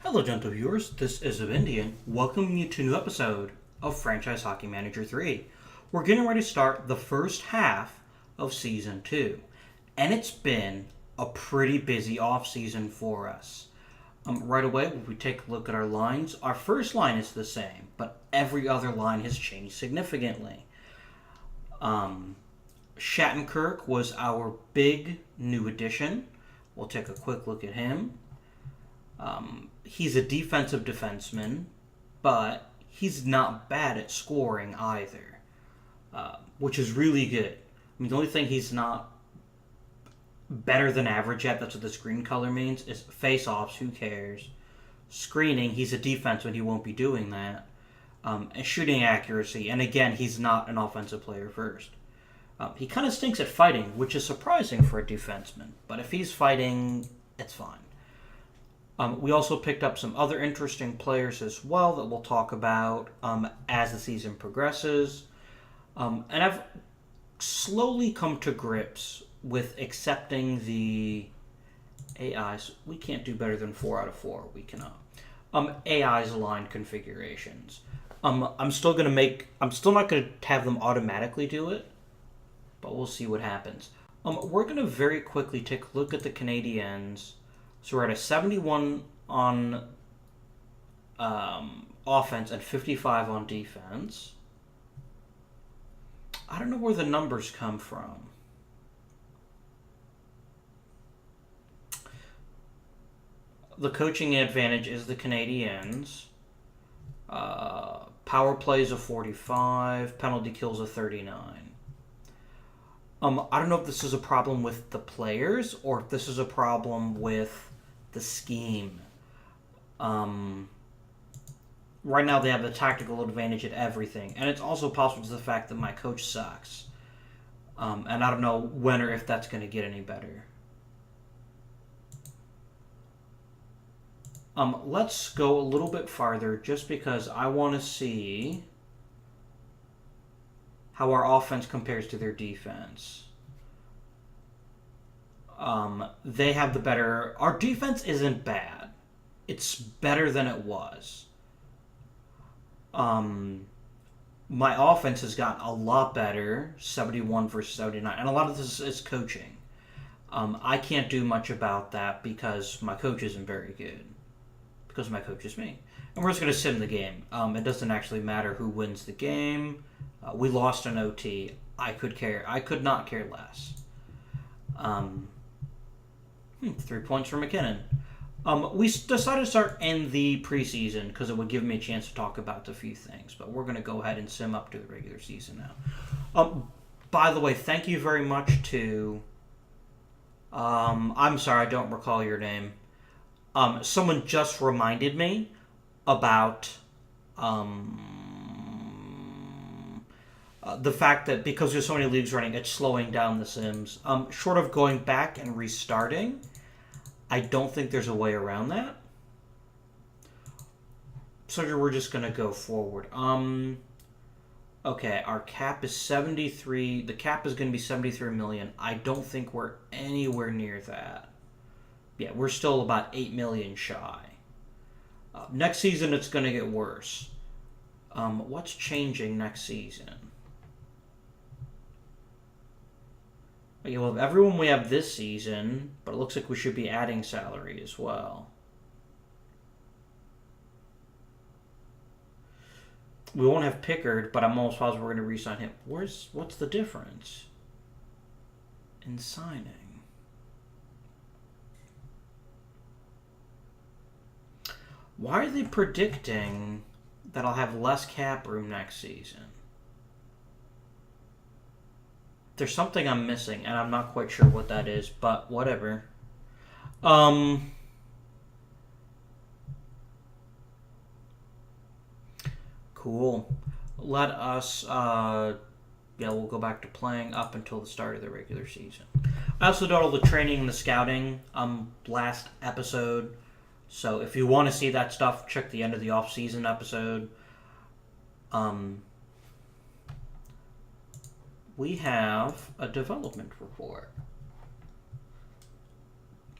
Hello, gentle viewers. This is Indian, welcoming you to a new episode of Franchise Hockey Manager 3. We're getting ready to start the first half of Season 2, and it's been a pretty busy off-season for us. Right away, when we take a look at our lines, our first line is the same, but every other line has changed significantly. Shattenkirk was our big new addition. We'll take a quick look at him. He's a defensive defenseman, but he's not bad at scoring either, which is really good. I mean, the only thing he's not better than average at, that's what the screen color means, is face-offs, who cares. Screening, he's a defenseman, he won't be doing that. And shooting accuracy, and again, he's not an offensive player first. He kind of stinks at fighting, which is surprising for a defenseman, but if he's fighting, it's fine. We also picked up some other interesting players as well that we'll talk about as the season progresses. And I've slowly come to grips with accepting the AIs. We can't do better than 4 out of 4. We cannot. AIs aligned configurations. I'm still not going to have them automatically do it, but we'll see what happens. We're going to very quickly take a look at the Canadiens. So we're at a 71 on offense and 55 on defense. I don't know where the numbers come from. The coaching advantage is the Canadiens. Power plays of 45, penalty kills of 39. I don't know if this is a problem with the players or if this is a problem with the scheme. Right now they have the tactical advantage at everything, and it's also possible to the fact that my coach sucks. And I don't know when or if that's going to get any better. Let's go a little bit farther just because I want to see how our offense compares to their defense. They have the better... Our defense isn't bad. It's better than it was. My offense has gotten a lot better, 71 versus 79, and a lot of this is coaching. I can't do much about that because my coach isn't very good. Because my coach is me. And we're just going to sim the game. It doesn't actually matter who wins the game. We lost an OT. I could not care less. 3 points for McKinnon. We decided to start in the preseason because it would give me a chance to talk about a few things. But we're going to go ahead and sim up to the regular season now. By the way, thank you very much to... I'm sorry, I don't recall your name. Someone just reminded me about... the fact that because there's so many leagues running, it's slowing down the sims. Short of going back and restarting, I don't think there's a way around that. So we're just going to go forward. Okay, our cap is 73. The cap is going to be 73 million. I don't think we're anywhere near that. Yeah, we're still about 8 million shy. Next season, it's going to get worse. What's changing next season? Okay, we'll have everyone we have this season, but it looks like we should be adding salary as well. We won't have Pickard, but I'm almost positive we're going to re-sign him. What's the difference in signing? Why are they predicting that I'll have less cap room next season? There's something I'm missing, and I'm not quite sure what that is, but whatever. Cool. Let us, we'll go back to playing up until the start of the regular season. I also did all the training and the scouting, last episode. So if you want to see that stuff, check the end of the off-season episode. We have a development report.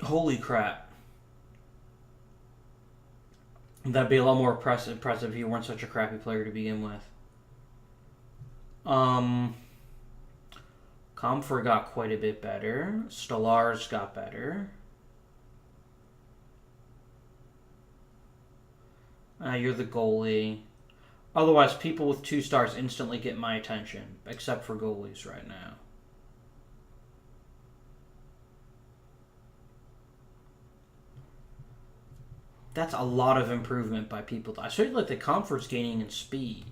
Holy crap. That'd be a lot more impressive if you weren't such a crappy player to begin with. Comfort got quite a bit better. Stellars got better. You're the goalie. Otherwise, people with 2 stars instantly get my attention, except for goalies right now. That's a lot of improvement by people. I certainly like the Comfort's gaining in speed.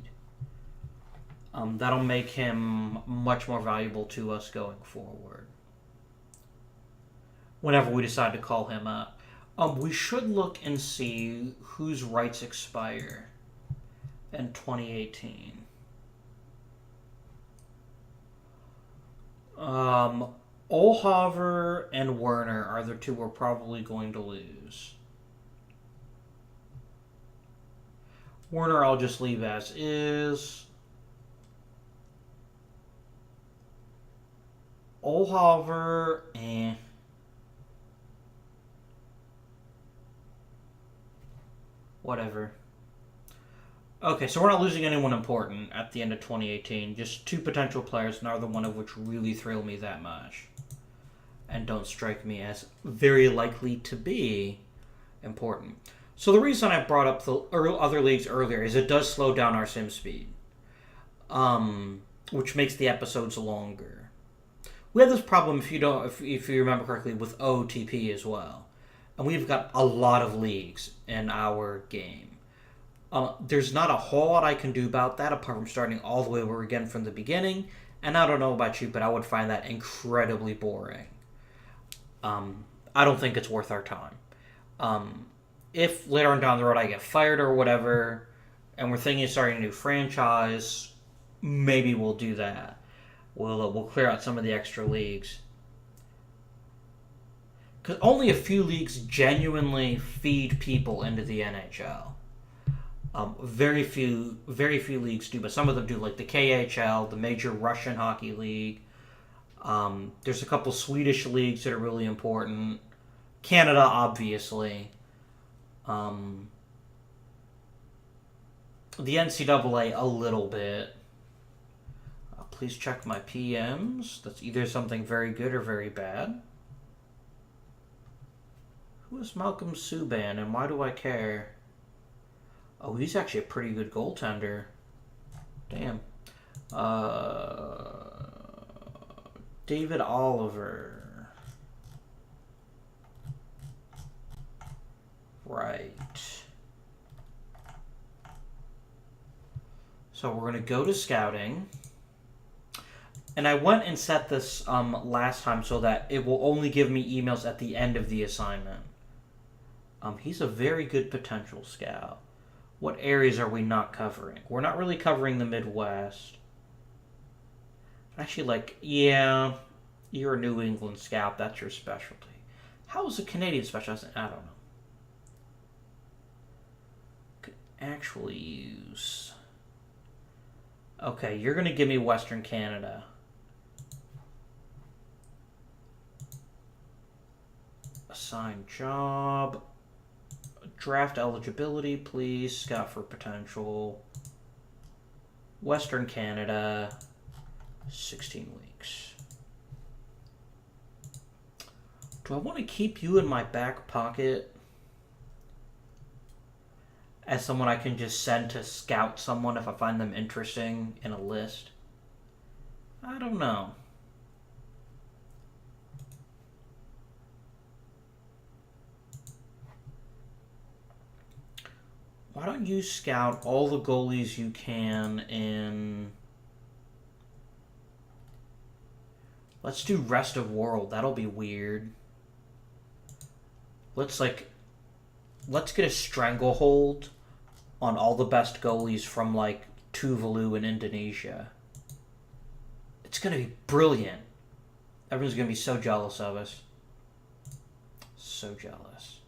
That'll make him much more valuable to us going forward. Whenever we decide to call him up. We should look and see whose rights expire in 2018. Olhaver and Werner are the 2 we're probably going to lose. Werner I'll just leave as is. Olhaver, whatever. Okay, so we're not losing anyone important at the end of 2018. Just 2 potential players, neither one of which really thrill me that much. And don't strike me as very likely to be important. So the reason I brought up the other leagues earlier is it does slow down our sim speed. Which makes the episodes longer. We have this problem, if you remember correctly, with OTP as well. And we've got a lot of leagues in our game. There's not a whole lot I can do about that apart from starting all the way over again from the beginning. And I don't know about you, but I would find that incredibly boring. I don't think it's worth our time. If later on down the road I get fired or whatever, and we're thinking of starting a new franchise, maybe we'll do that. We'll clear out some of the extra leagues. Because only a few leagues genuinely feed people into the NHL. Very few leagues do, but some of them do, like the KHL, the major Russian hockey league. There's a couple Swedish leagues that are really important. Canada, obviously. The NCAA, a little bit. Please check my PMs. That's either something very good or very bad. Who is Malcolm Subban, and why do I care? Oh, he's actually a pretty good goaltender. Damn. David Oliver. Right. So we're going to go to scouting. And I went and set this last time so that it will only give me emails at the end of the assignment. He's a very good potential scout. What areas are we not covering? We're not really covering the Midwest. Actually, yeah, you're a New England scout. That's your specialty. How is a Canadian specialty? I don't know. Could actually use... Okay, you're going to give me Western Canada. Assign job. Draft eligibility, please. Scout for potential. Western Canada. 16 weeks. Do I want to keep you in my back pocket as someone I can just send to scout someone if I find them interesting in a list? I don't know. Why don't you scout all the goalies you can in... Let's do rest of world. That'll be weird. Let's get a stranglehold on all the best goalies from, Tuvalu in Indonesia. It's going to be brilliant. Everyone's going to be so jealous of us. So jealous.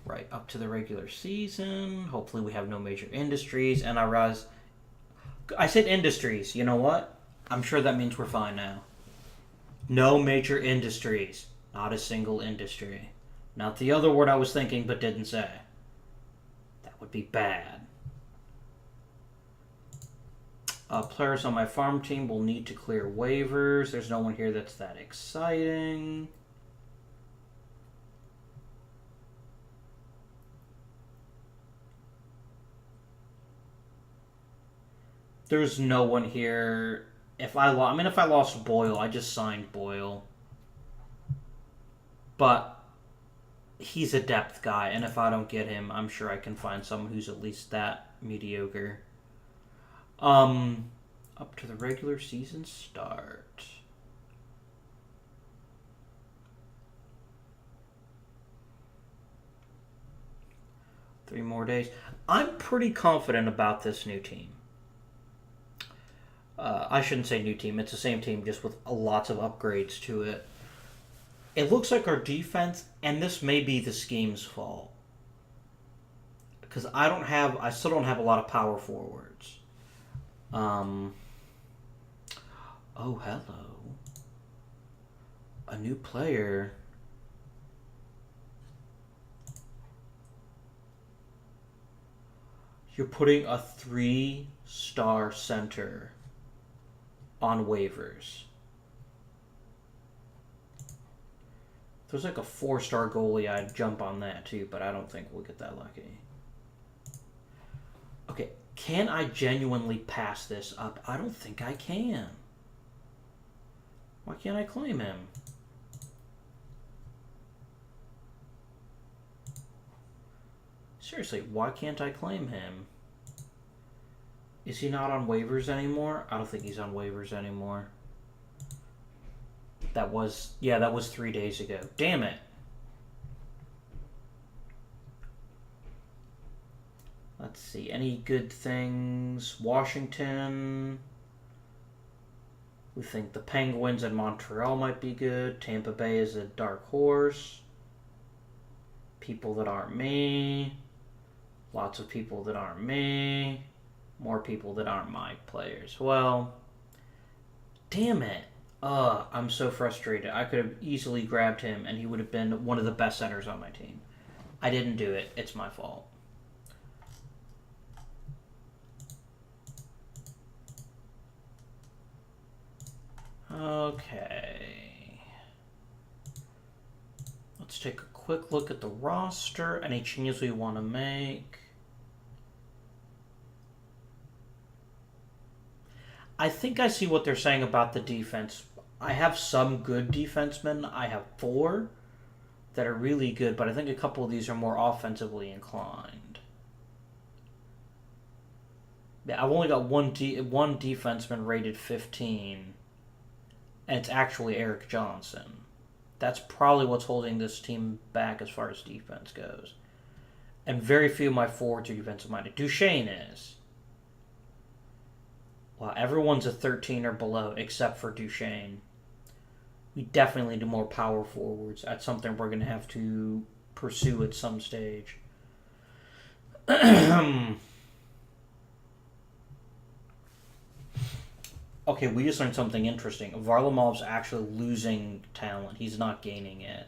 Right, up to the regular season. Hopefully we have no major industries. And I said industries. You know what? I'm sure that means we're fine now. No major industries. Not a single industry. Not the other word I was thinking but didn't say. That would be bad. Players on my farm team will need to clear waivers. There's no one here that's that exciting. There's no one here. If I lost Boyle, I just signed Boyle. But he's a depth guy, and if I don't get him, I'm sure I can find someone who's at least that mediocre. Up to the regular season start. Three more days. I'm pretty confident about this new team. I shouldn't say new team. It's the same team, just with lots of upgrades to it. It looks like our defense, and this may be the scheme's fault, because I still don't have a lot of power forwards. Oh, hello. A new player. You're putting a 3-star center on waivers. If there's like a 4-star goalie, I'd jump on that too, but I don't think we'll get that lucky. Okay, can I genuinely pass this up? I don't think I can. Why can't I claim him? Seriously, why can't I claim him? Is he not on waivers anymore? I don't think he's on waivers anymore. That was 3 days ago. Damn it. Let's see. Any good things? Washington. We think the Penguins and Montreal might be good. Tampa Bay is a dark horse. People that aren't me. Lots of people that aren't me. More people that aren't my players. Well, damn it. I'm so frustrated. I could have easily grabbed him, and he would have been one of the best centers on my team. I didn't do it. It's my fault. Okay. Let's take a quick look at the roster. Any changes we want to make? I think I see what they're saying about the defense. I have some good defensemen. I have 4 that are really good, but I think a couple of these are more offensively inclined. Yeah, I've only got one defenseman rated 15, and it's actually Eric Johnson. That's probably what's holding this team back as far as defense goes. And very few of my forwards are defensive-minded. Duchesne is. Well, everyone's a 13 or below except for Duchesne. We definitely need more power forwards. That's something we're going to have to pursue at some stage. Okay, we just learned something interesting. Varlamov's actually losing talent. He's not gaining it.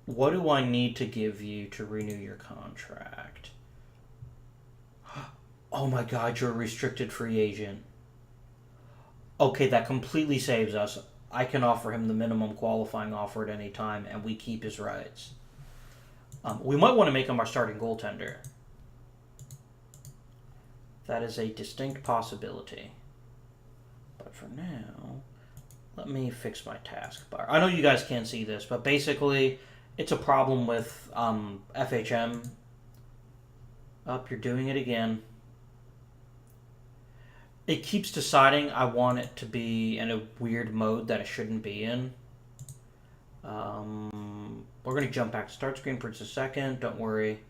What do I need to give you to renew your contract? Oh my god, you're a restricted free agent. Okay, that completely saves us. I can offer him the minimum qualifying offer at any time, and we keep his rights. We might want to make him our starting goaltender. That is a distinct possibility. But for now, let me fix my taskbar. I know you guys can't see this, but basically, it's a problem with FHM. You're doing it again. It keeps deciding I want it to be in a weird mode that it shouldn't be in. We're going to jump back to start screen for just a second. Don't worry.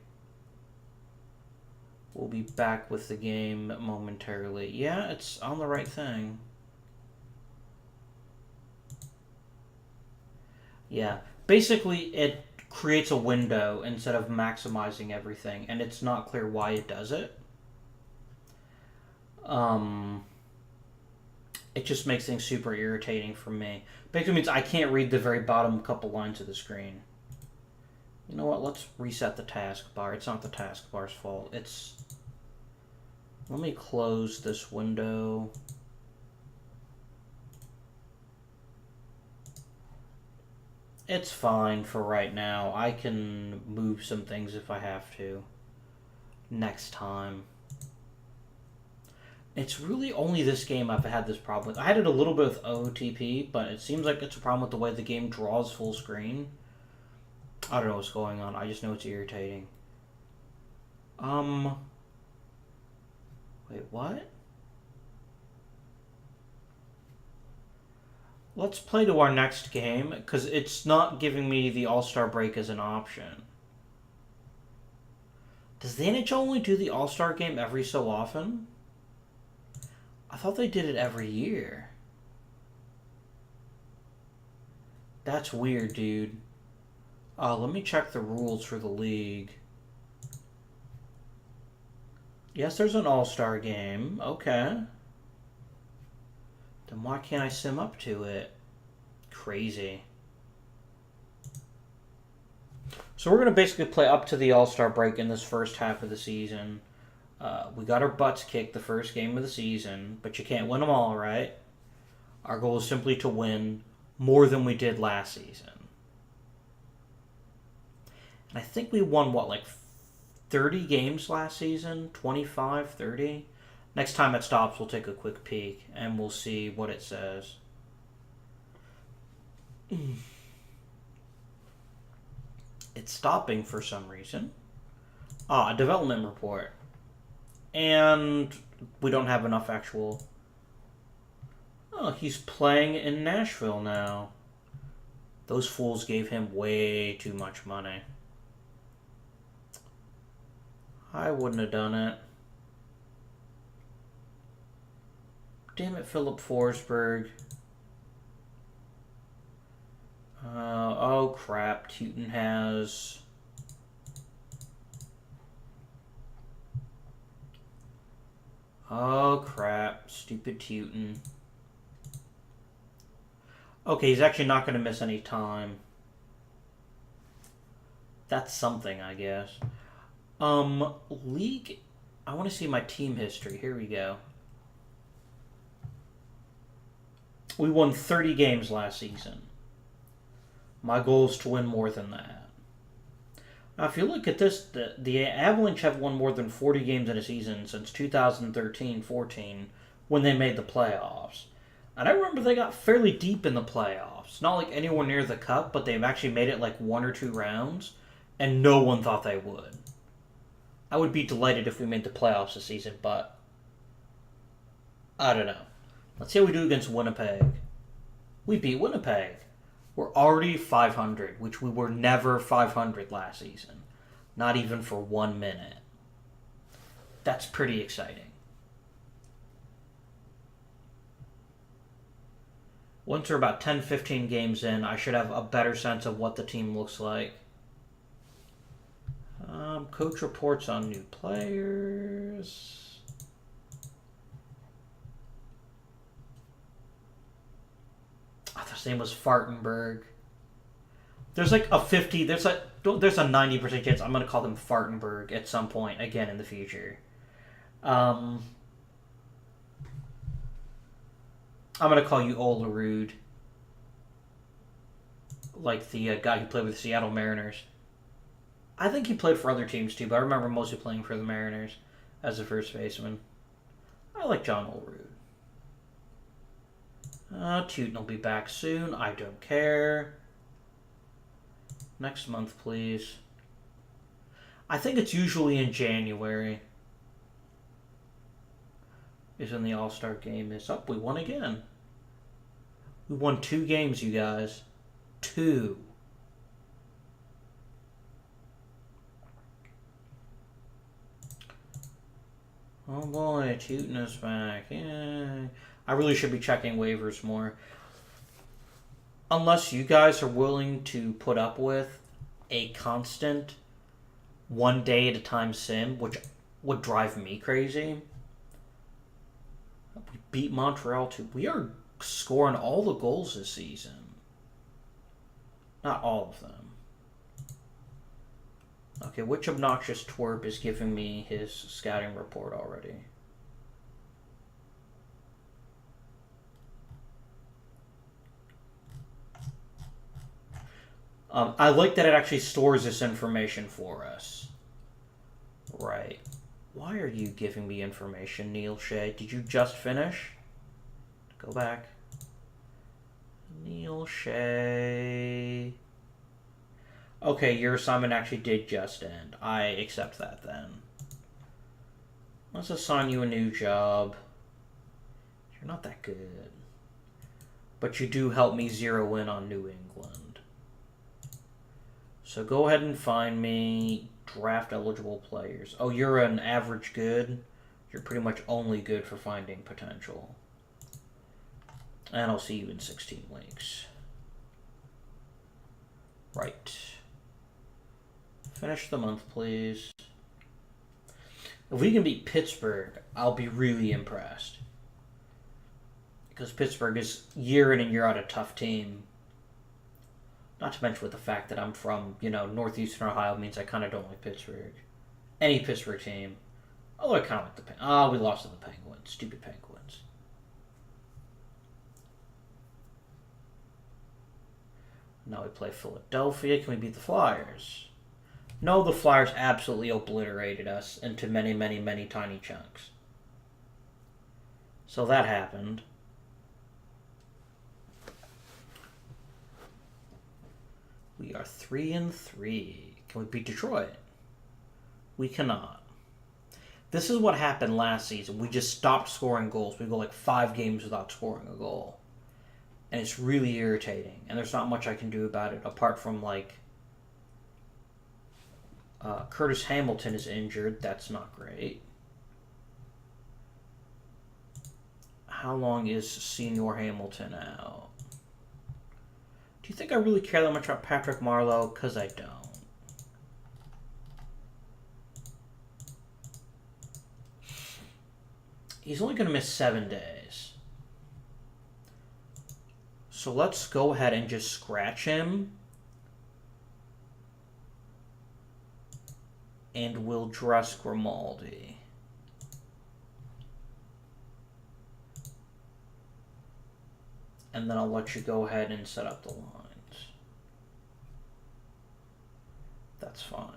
We'll be back with the game momentarily. Yeah, it's on the right thing. Yeah. Basically, it creates a window instead of maximizing everything, and it's not clear why it does it. It just makes things super irritating for me. Basically means I can't read the very bottom couple lines of the screen. You know what? Let's reset the taskbar. It's not the taskbar's fault. It's... Let me close this window. It's fine for right now. I can move some things if I have to. Next time. It's really only this game I've had this problem with. I had it a little bit with OTP, but it seems like it's a problem with the way the game draws full screen. I don't know what's going on. I just know it's irritating. Wait, what? Let's play to our next game, because it's not giving me the All-Star break as an option. Does the NHL only do the All-Star game every so often? I thought they did it every year. That's weird, dude. Let me check the rules for the league. Yes, there's an All-Star game. Okay. Then why can't I sim up to it? Crazy. So we're going to basically play up to the All-Star break in this first half of the season. We got our butts kicked the first game of the season, but you can't win them all, right? Our goal is simply to win more than we did last season. And I think we won, what, like 30 games last season? 25, 30? Next time it stops, we'll take a quick peek, and we'll see what it says. It's stopping for some reason. A development report. And we don't have enough actual... Oh, he's playing in Nashville now. Those fools gave him way too much money. I wouldn't have done it. Damn it, Philip Forsberg. Oh crap, Teuton has... Oh crap, stupid Teuton. Okay, he's actually not going to miss any time. That's something, I guess. League... I want to see my team history. Here we go. We won 30 games last season. My goal is to win more than that. Now, if you look at this, the Avalanche have won more than 40 games in a season since 2013-14 when they made the playoffs. And I remember they got fairly deep in the playoffs. Not like anywhere near the cup, but they've actually made it like 1 or 2 rounds, and no one thought they would. I would be delighted if we made the playoffs this season, but I don't know. Let's see how we do against Winnipeg. We beat Winnipeg. We're already 500, which we were never 500 last season. Not even for 1 minute. That's pretty exciting. Once we're about 10-15 games in, I should have a better sense of what the team looks like. Coach reports on new players. I thought his name was Fartenberg. There's like a 50, there's a 90% chance I'm going to call them Fartenberg at some point again in the future. I'm going to call you Olerud. Like the guy who played with the Seattle Mariners. I think he played for other teams too, but I remember mostly playing for the Mariners as a first baseman. I like John Olerud. Teuton will be back soon. I don't care. Next month, please. I think it's usually in January. Is when the All-Star game is up. We won again. We won 2 games, you guys. 2. Oh boy, Teuton is back. Yay. I really should be checking waivers more. Unless you guys are willing to put up with a constant 1 day at a time sim, which would drive me crazy. We beat Montreal too. We are scoring all the goals this season. Not all of them. Okay, which obnoxious twerp is giving me his scouting report already? I like that it actually stores this information for us. Right. Why are you giving me information, Neil Shea? Did you just finish? Go back. Neil Shea. Okay, your assignment actually did just end. I accept that then. Let's assign you a new job. You're not that good. But you do help me zero in on New England. So go ahead and find me draft eligible players. Oh, you're an average good? You're pretty much only good for finding potential. And I'll see you in 16 weeks. Right. Finish the month, please. If we can beat Pittsburgh, I'll be really impressed. Because Pittsburgh is year in and year out a tough team. Not to mention with the fact that I'm from, northeastern Ohio means I kind of don't like Pittsburgh. Any Pittsburgh team. Although I kind of like the Penguins. We lost to the Penguins. Stupid Penguins. Now we play Philadelphia. Can we beat the Flyers? No, the Flyers absolutely obliterated us into many, many, many tiny chunks. So that happened. We are 3-3. Can we beat Detroit? We cannot. This is what happened last season. We just stopped scoring goals. We go like 5 games without scoring a goal. And it's really irritating. And there's not much I can do about it apart from Curtis Hamilton is injured. That's not great. How long is Senior Hamilton out? Do you think I really care that much about Patrick Marleau? Because I don't. He's only going to miss 7 days. So let's go ahead and just scratch him. And we'll dress Grimaldi. And then I'll let you go ahead and set up the lines. That's fine.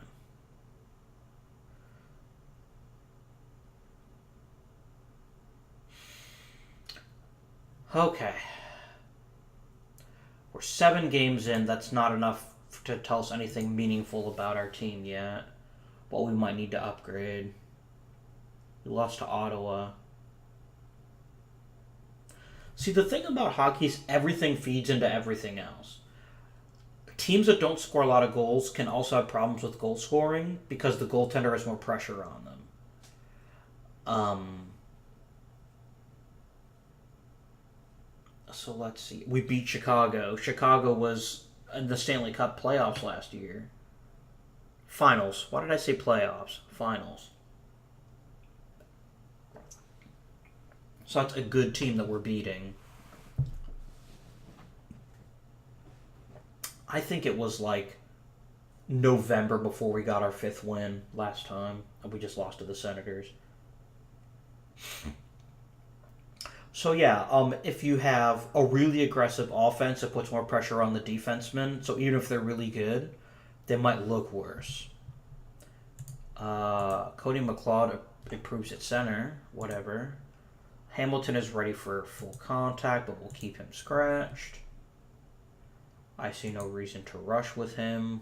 Okay. We're 7 games in. That's not enough to tell us anything meaningful about our team yet. But we might need to upgrade. We lost to Ottawa. See, the thing about hockey is everything feeds into everything else. Teams that don't score a lot of goals can also have problems with goal scoring because the goaltender has more pressure on them. So let's see. We beat Chicago. Chicago was in the Stanley Cup playoffs last year. Finals. Why did I say playoffs? Finals. So that's a good team that we're beating. I think it was November before we got our 5th win last time. And we just lost to the Senators. So yeah, if you have a really aggressive offense, it puts more pressure on the defensemen. So even if they're really good, they might look worse. Cody McLeod improves at center. Whatever. Hamilton is ready for full contact, but we'll keep him scratched. I see no reason to rush with him.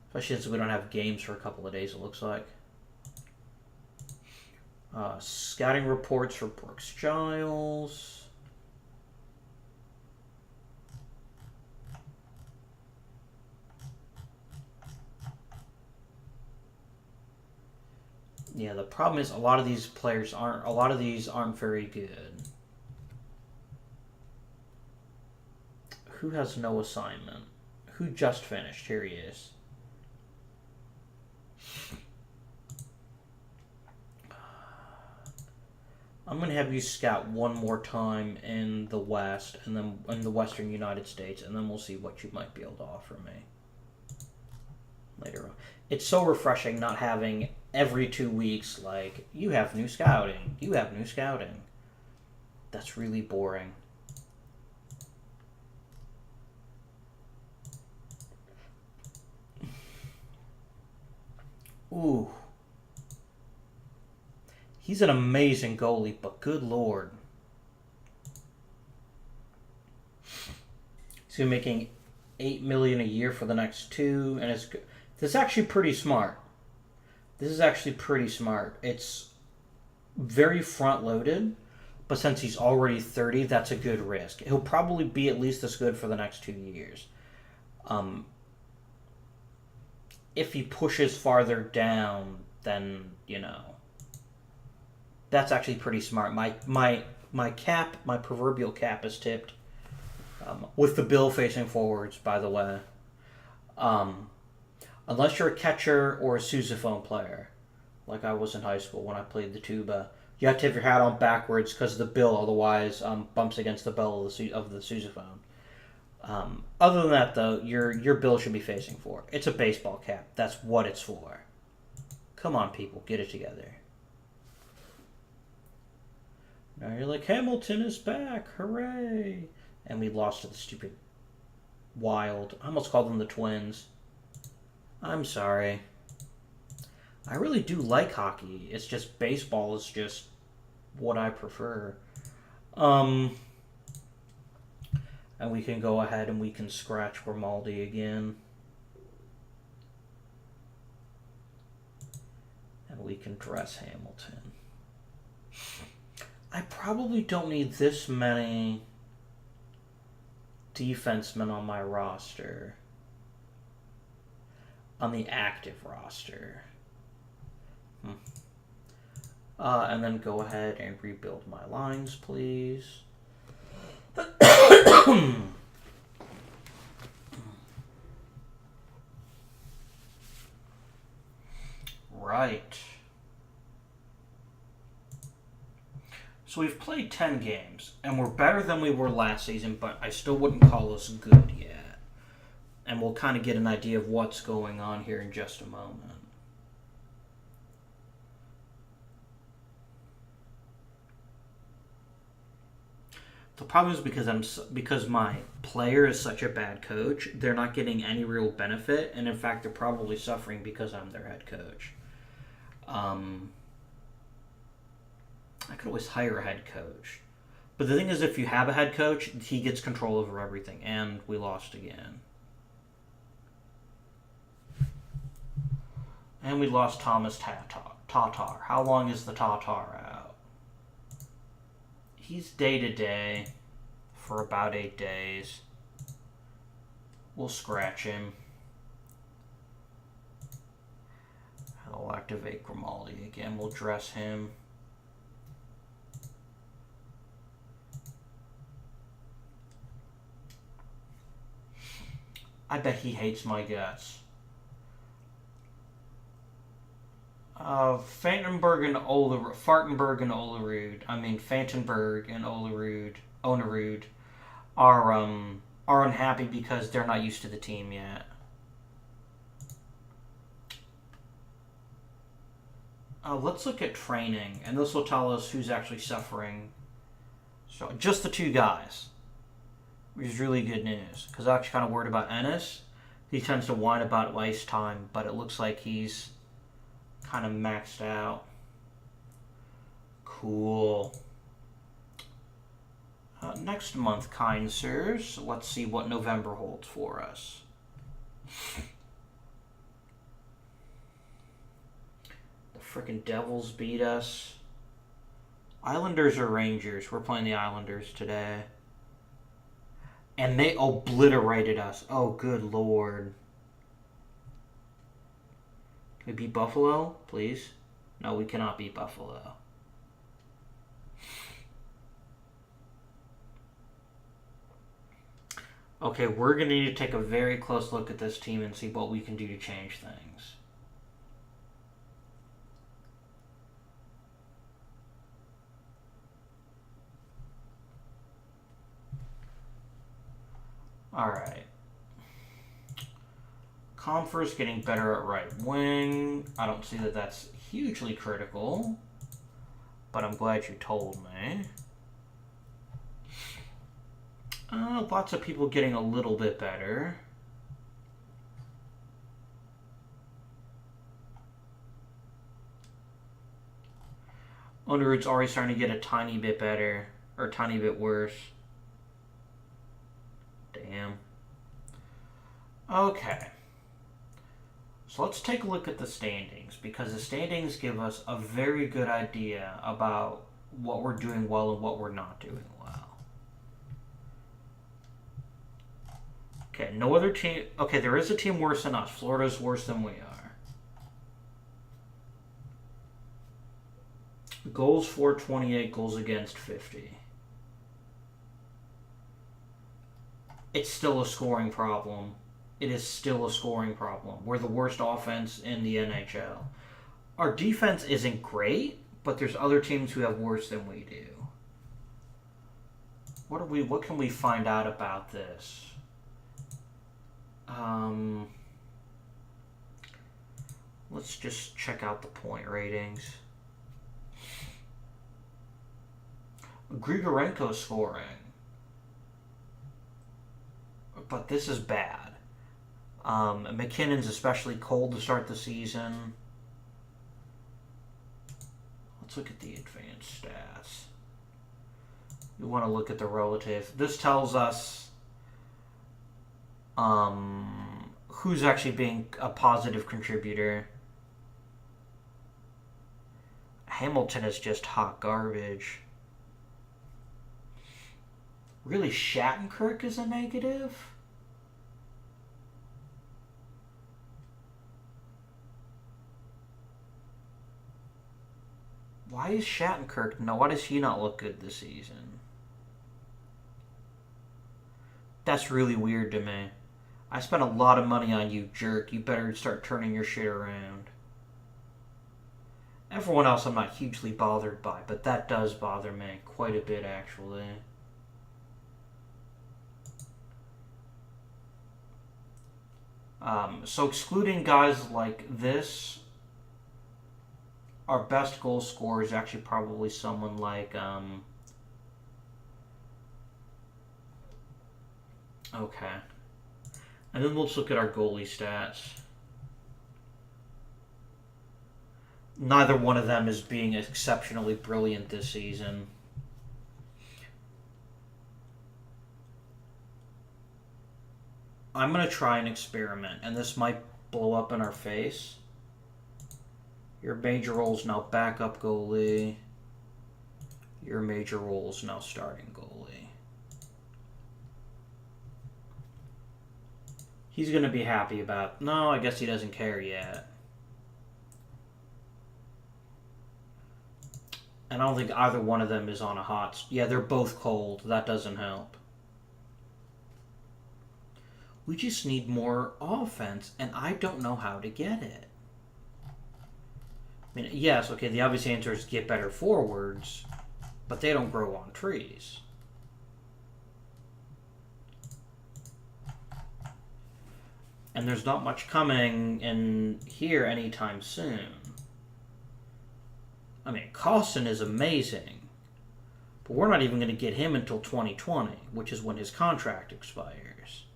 Especially since we don't have games for a couple of days, it looks like. Scouting reports for Brooks Giles. Yeah, the problem is a lot of these aren't very good. Who has no assignment? Who just finished? Here he is. I'm going to have you scout one more time in the West, and then in the Western United States, and then we'll see what you might be able to offer me later on. It's so refreshing not having every 2 weeks, like, you have new scouting, you have new scouting. That's really boring. Ooh. He's an amazing goalie, but good lord. So you're making $8 million a year for the next 2, and it's good. This is actually pretty smart. This is actually pretty smart. It's very front-loaded, but since he's already 30, that's a good risk. He'll probably be at least as good for the next 2 years. If he pushes farther down, then, that's actually pretty smart. My cap, my proverbial cap is tipped. With the bill facing forwards, by the way. Unless you're a catcher or a sousaphone player, like I was in high school when I played the tuba, you have to have your hat on backwards because the bill otherwise bumps against the bell of the sousaphone. Other than that, though, your bill should be facing forward. It's a baseball cap. That's what it's for. Come on, people, get it together. Now you're like, Hamilton is back, hooray! And we lost to the stupid Wild. I almost called them the Twins. I'm sorry. I really do like hockey. It's just baseball is just what I prefer. And we can go ahead and we can scratch Grimaldi again. And we can dress Hamilton. I probably don't need this many defensemen on my roster. On the active roster. And then go ahead and rebuild my lines, please. Right. So we've played 10 games, and we're better than we were last season, but I still wouldn't call us good yet. And we'll kind of get an idea of what's going on here in just a moment. The problem is because my player is such a bad coach, they're not getting any real benefit, and in fact, they're probably suffering because I'm their head coach. I could always hire a head coach. But the thing is, if you have a head coach, he gets control over everything, and we lost again. And we lost Thomas Tatar. How long is the Tatar out? He's day-to-day for about 8 days. We'll scratch him. I'll activate Grimaldi again. We'll dress him. I bet he hates my guts. Fantenberg and Fartenberg and Olerud. I mean, Fantenberg and Onerud are unhappy because they're not used to the team yet. Let's look at training, and this will tell us who's actually suffering. So just the 2 guys, which is really good news, because I'm actually kind of worried about Ennis. He tends to whine about ice time, but it looks like he's kind of maxed out. Cool. Next month, kind sirs. Let's see what November holds for us. The frickin' Devils beat us. Islanders or Rangers? We're playing the Islanders today. And they obliterated us. Oh, good lord. Can we beat Buffalo, please? No, we cannot beat Buffalo. Okay, we're going to need to take a very close look at this team and see what we can do to change things. Alright. Comfort's getting better at right wing. I don't see that that's hugely critical, but I'm glad you told me. Lots of people getting a little bit better. Underwood's already starting to get a tiny bit better, or a tiny bit worse. Damn. Okay. So let's take a look at the standings, because the standings give us a very good idea about what we're doing well and what we're not doing well. Okay, no other team. Okay, there is a team worse than us. Florida's worse than we are. Goals for 28, goals against 50. It's still a scoring problem. It is still a scoring problem. We're the worst offense in the NHL. Our defense isn't great, but there's other teams who have worse than we do. What can we find out about this? Let's just check out the point ratings. Grigorenko scoring. But this is bad. McKinnon's especially cold to start the season. Let's look at the advanced stats. We want to look at the relative. This tells us who's actually being a positive contributor. Hamilton is just hot garbage. Really, Shattenkirk is a negative? Why is Shattenkirk... No, why does he not look good this season? That's really weird to me. I spent a lot of money on you, jerk. You better start turning your shit around. Everyone else I'm not hugely bothered by, but that does bother me quite a bit, actually. So excluding guys like this, our best goal scorer is actually probably someone like, okay. And then let's look at our goalie stats. Neither one of them is being exceptionally brilliant this season. I'm going to try an experiment, and this might blow up in our face. Your major role is now backup goalie. Your major role is now starting goalie. He's going to be happy about... No, I guess he doesn't care yet. And I don't think either one of them is on a hot... Yeah, they're both cold. That doesn't help. We just need more offense, and I don't know how to get it. I mean, yes, okay, the obvious answer is get better forwards, but they don't grow on trees. And there's not much coming in here anytime soon. I mean, Costin is amazing, but we're not even going to get him until 2020, which is when his contract expires.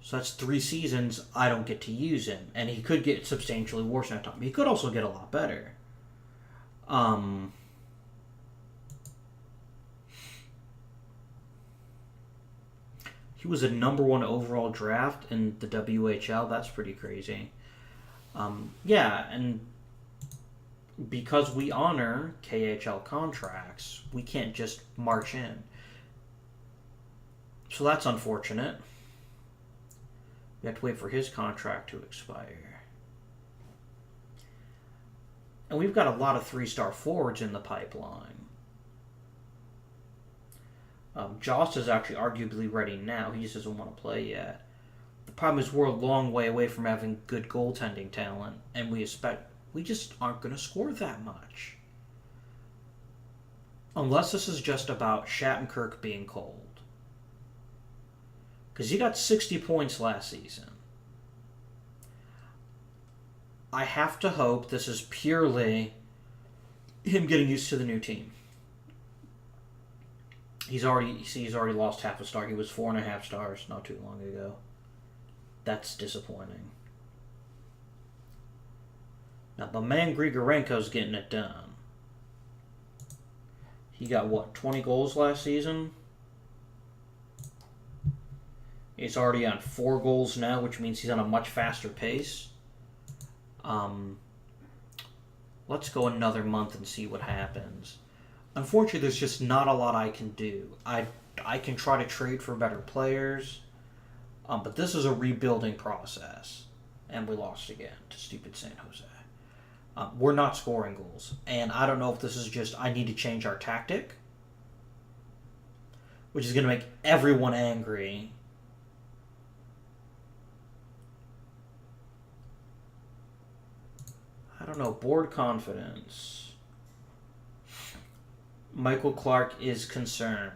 So that's 3 seasons I don't get to use him, and he could get substantially worse in that time. He could also get a lot better. He was a #1 overall draft in the WHL. That's pretty crazy. Yeah, and because we honor KHL contracts, we can't just march in. So that's unfortunate. We have to wait for his contract to expire. And we've got a lot of 3-star forwards in the pipeline. Jost is actually arguably ready now. He just doesn't want to play yet. The problem is we're a long way away from having good goaltending talent, and we just aren't going to score that much. Unless this is just about Shattenkirk being cold. Because he got 60 points last season. I have to hope this is purely him getting used to the new team. He's already lost half a star. He was 4.5 stars not too long ago. That's disappointing. Now, my man Grigorenko's getting it done. He got, what, 20 goals last season? He's already on 4 goals now, which means he's on a much faster pace. Let's go another month and see what happens. Unfortunately, there's just not a lot I can do. I can try to trade for better players, but this is a rebuilding process. And we lost again to stupid San Jose. We're not scoring goals. And I don't know if this is just I need to change our tactic, which is going to make everyone angry. I don't know. Board confidence. Michael Clark is concerned.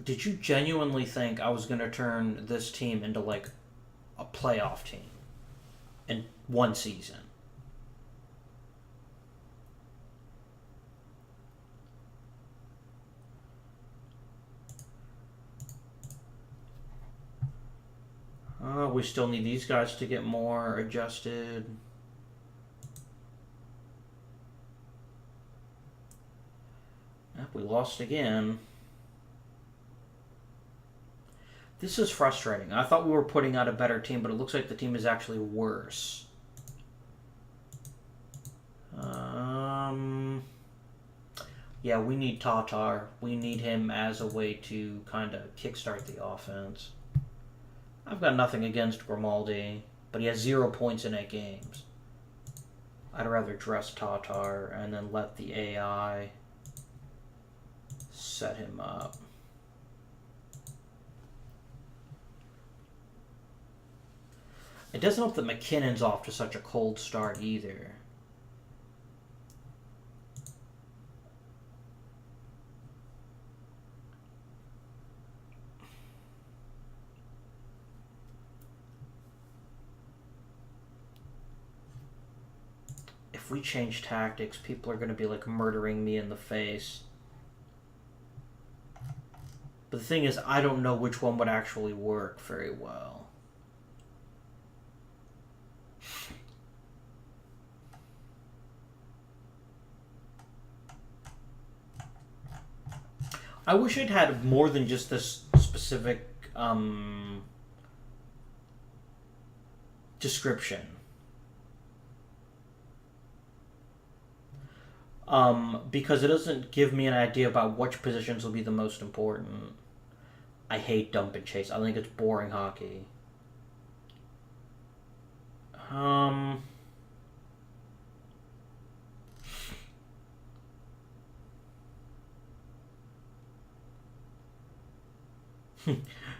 Did you genuinely think I was going to turn this team into, like, a playoff team in one season? We still need these guys to get more adjusted. Yep, we lost again. This is frustrating. I thought we were putting out a better team, but it looks like the team is actually worse. Yeah, we need Tatar. We need him as a way to kind of kickstart the offense. I've got nothing against Grimaldi, but he has 0 points in 8 games. I'd rather dress Tatar and then let the AI set him up. It doesn't help that McKinnon's off to such a cold start either. If we change tactics, people are going to be like murdering me in the face. But the thing is, I don't know which one would actually work very well. I wish I'd had more than just this specific description. Because it doesn't give me an idea about which positions will be the most important. I hate dump and chase. I think it's boring hockey.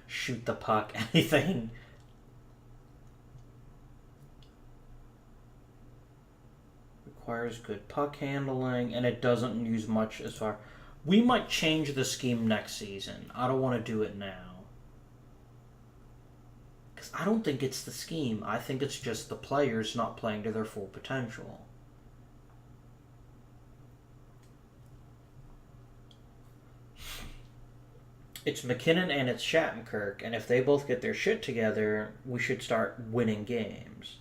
Shoot the puck, anything. Requires good puck handling, and it doesn't use much as far. We might change the scheme next season. I don't want to do it now. Because I don't think it's the scheme. I think it's just the players not playing to their full potential. It's McKinnon and it's Shattenkirk, and if they both get their shit together, we should start winning games.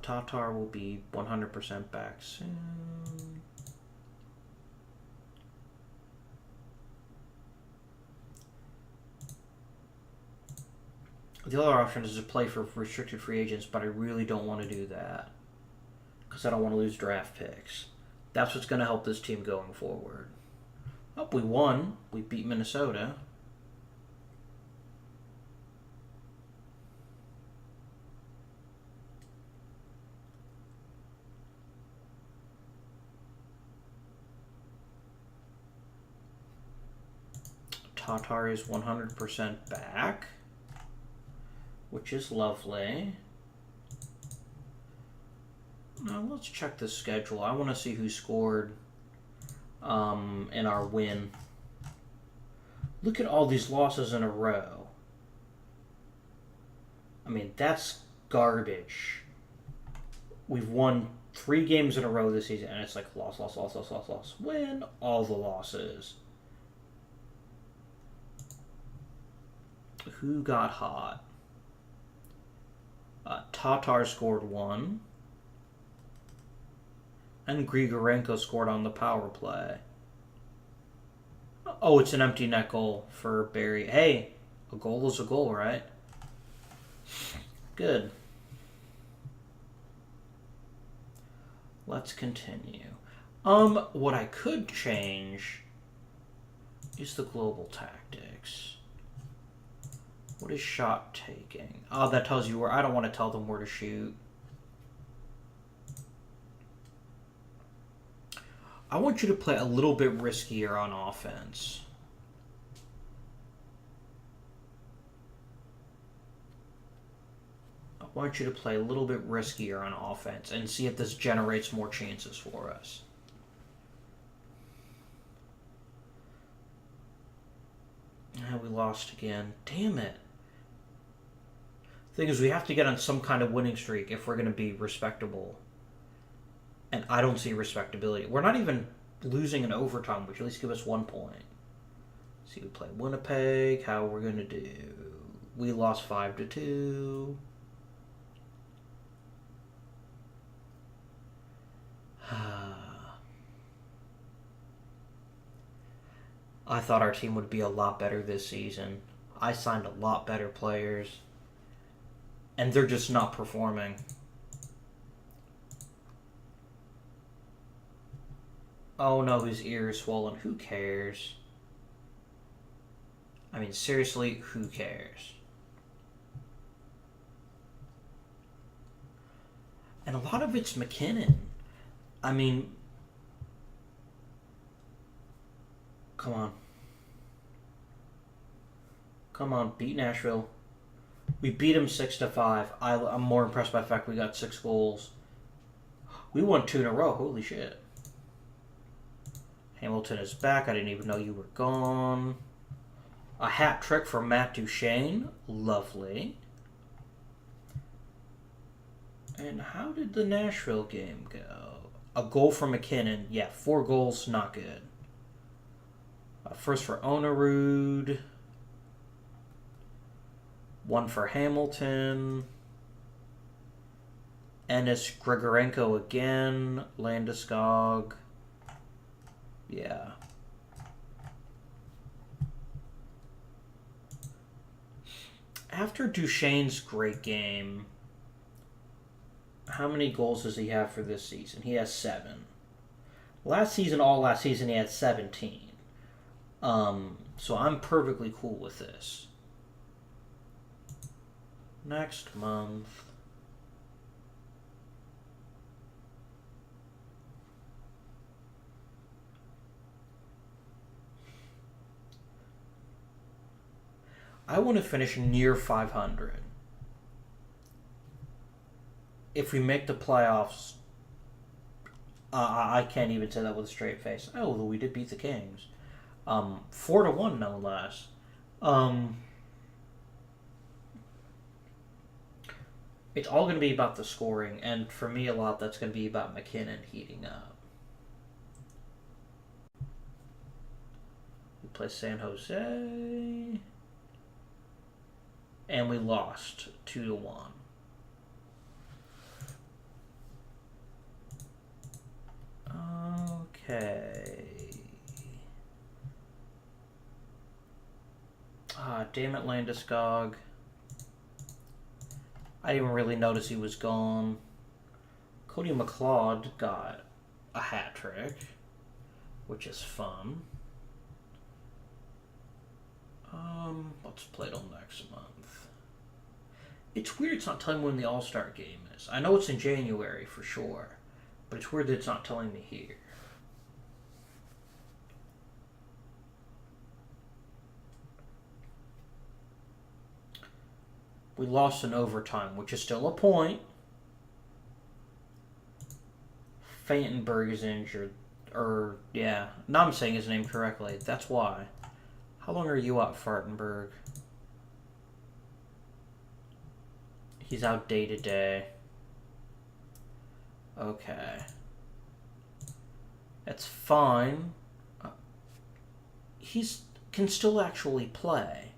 Tatar will be 100% back soon. The other option is to play for restricted free agents, but I really don't want to do that. Because I don't want to lose draft picks. That's what's going to help this team going forward. Oh, we won. We beat Minnesota. Tatar is 100% back, which is lovely. Now let's check the schedule. I want to see who scored in our win. Look at all these losses in a row. I mean, that's garbage. We've won 3 games in a row this season, and it's like loss, loss, loss, loss, loss, loss. Win all the losses. Who got hot? Tatar scored 1. And Grigorenko scored on the power play. Oh, it's an empty net goal for Barry. Hey, a goal is a goal, right? Good. Let's continue. What I could change is the global tactics. What is shot taking? Oh, that tells you where. I don't want to tell them where to shoot. I want you to play a little bit riskier on offense. I want you to play a little bit riskier on offense and see if this generates more chances for us. And we lost again. Damn it. Thing is, we have to get on some kind of winning streak if we're going to be respectable. And I don't see respectability. We're not even losing in overtime, which at least give us 1 point. See, we play Winnipeg. How we're going to do? We lost 5-2. I thought our team would be a lot better this season. I signed a lot better players. And they're just not performing. Oh no, his ear is swollen. Who cares? I mean, seriously, who cares? And a lot of it's McKinnon. I mean, come on. Come on, beat Nashville. We beat him 6-5. I'm more impressed by the fact we got 6 goals. We won 2 in a row. Holy shit. Hamilton is back. I didn't even know you were gone. A hat trick for Matt Duchene. Lovely. And how did the Nashville game go? A goal for McKinnon. Yeah, 4 goals. Not good. First for Onerud. 1 for Hamilton. Ennis Grigorenko again. Landeskog. Yeah. After Duchene's great game, how many goals does he have for this season? He has 7. Last season, he had 17. So I'm perfectly cool with this. Next month. I want to finish near 500. If we make the playoffs, I can't even say that with a straight face. Oh, well, we did beat the Kings. 4-1, no less. It's all going to be about the scoring, and for me, a lot that's going to be about McKinnon heating up. We play San Jose, and we lost 2-1. Okay. Damn it, Landeskog. I didn't really notice he was gone. Cody McLeod got a hat trick, which is fun. Let's play till next month. It's weird it's not telling me when the All-Star game is. I know it's in January for sure, but it's weird that it's not telling me here. We lost in overtime, which is still a point. Fantenberg is injured. Or, yeah. Now I'm saying his name correctly. That's why. How long are you out, Fartenberg? He's out day to day. Okay. That's fine. He's can still actually play.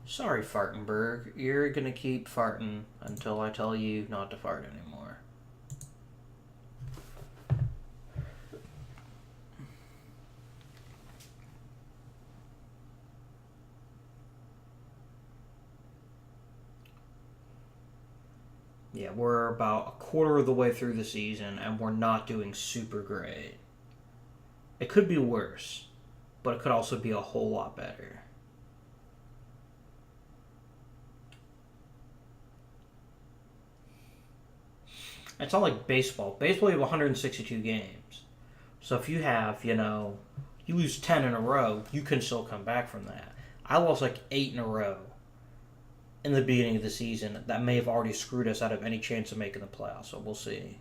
Sorry, Fartenberg. You're gonna keep farting until I tell you not to fart anymore. Yeah, we're about a quarter of the way through the season, and we're not doing super great. It could be worse, but it could also be a whole lot better. It's not like baseball. Baseball, you have 162 games. So if you have, you lose 10 in a row, you can still come back from that. I lost like 8 in a row in the beginning of the season. That may have already screwed us out of any chance of making the playoffs, so we'll see.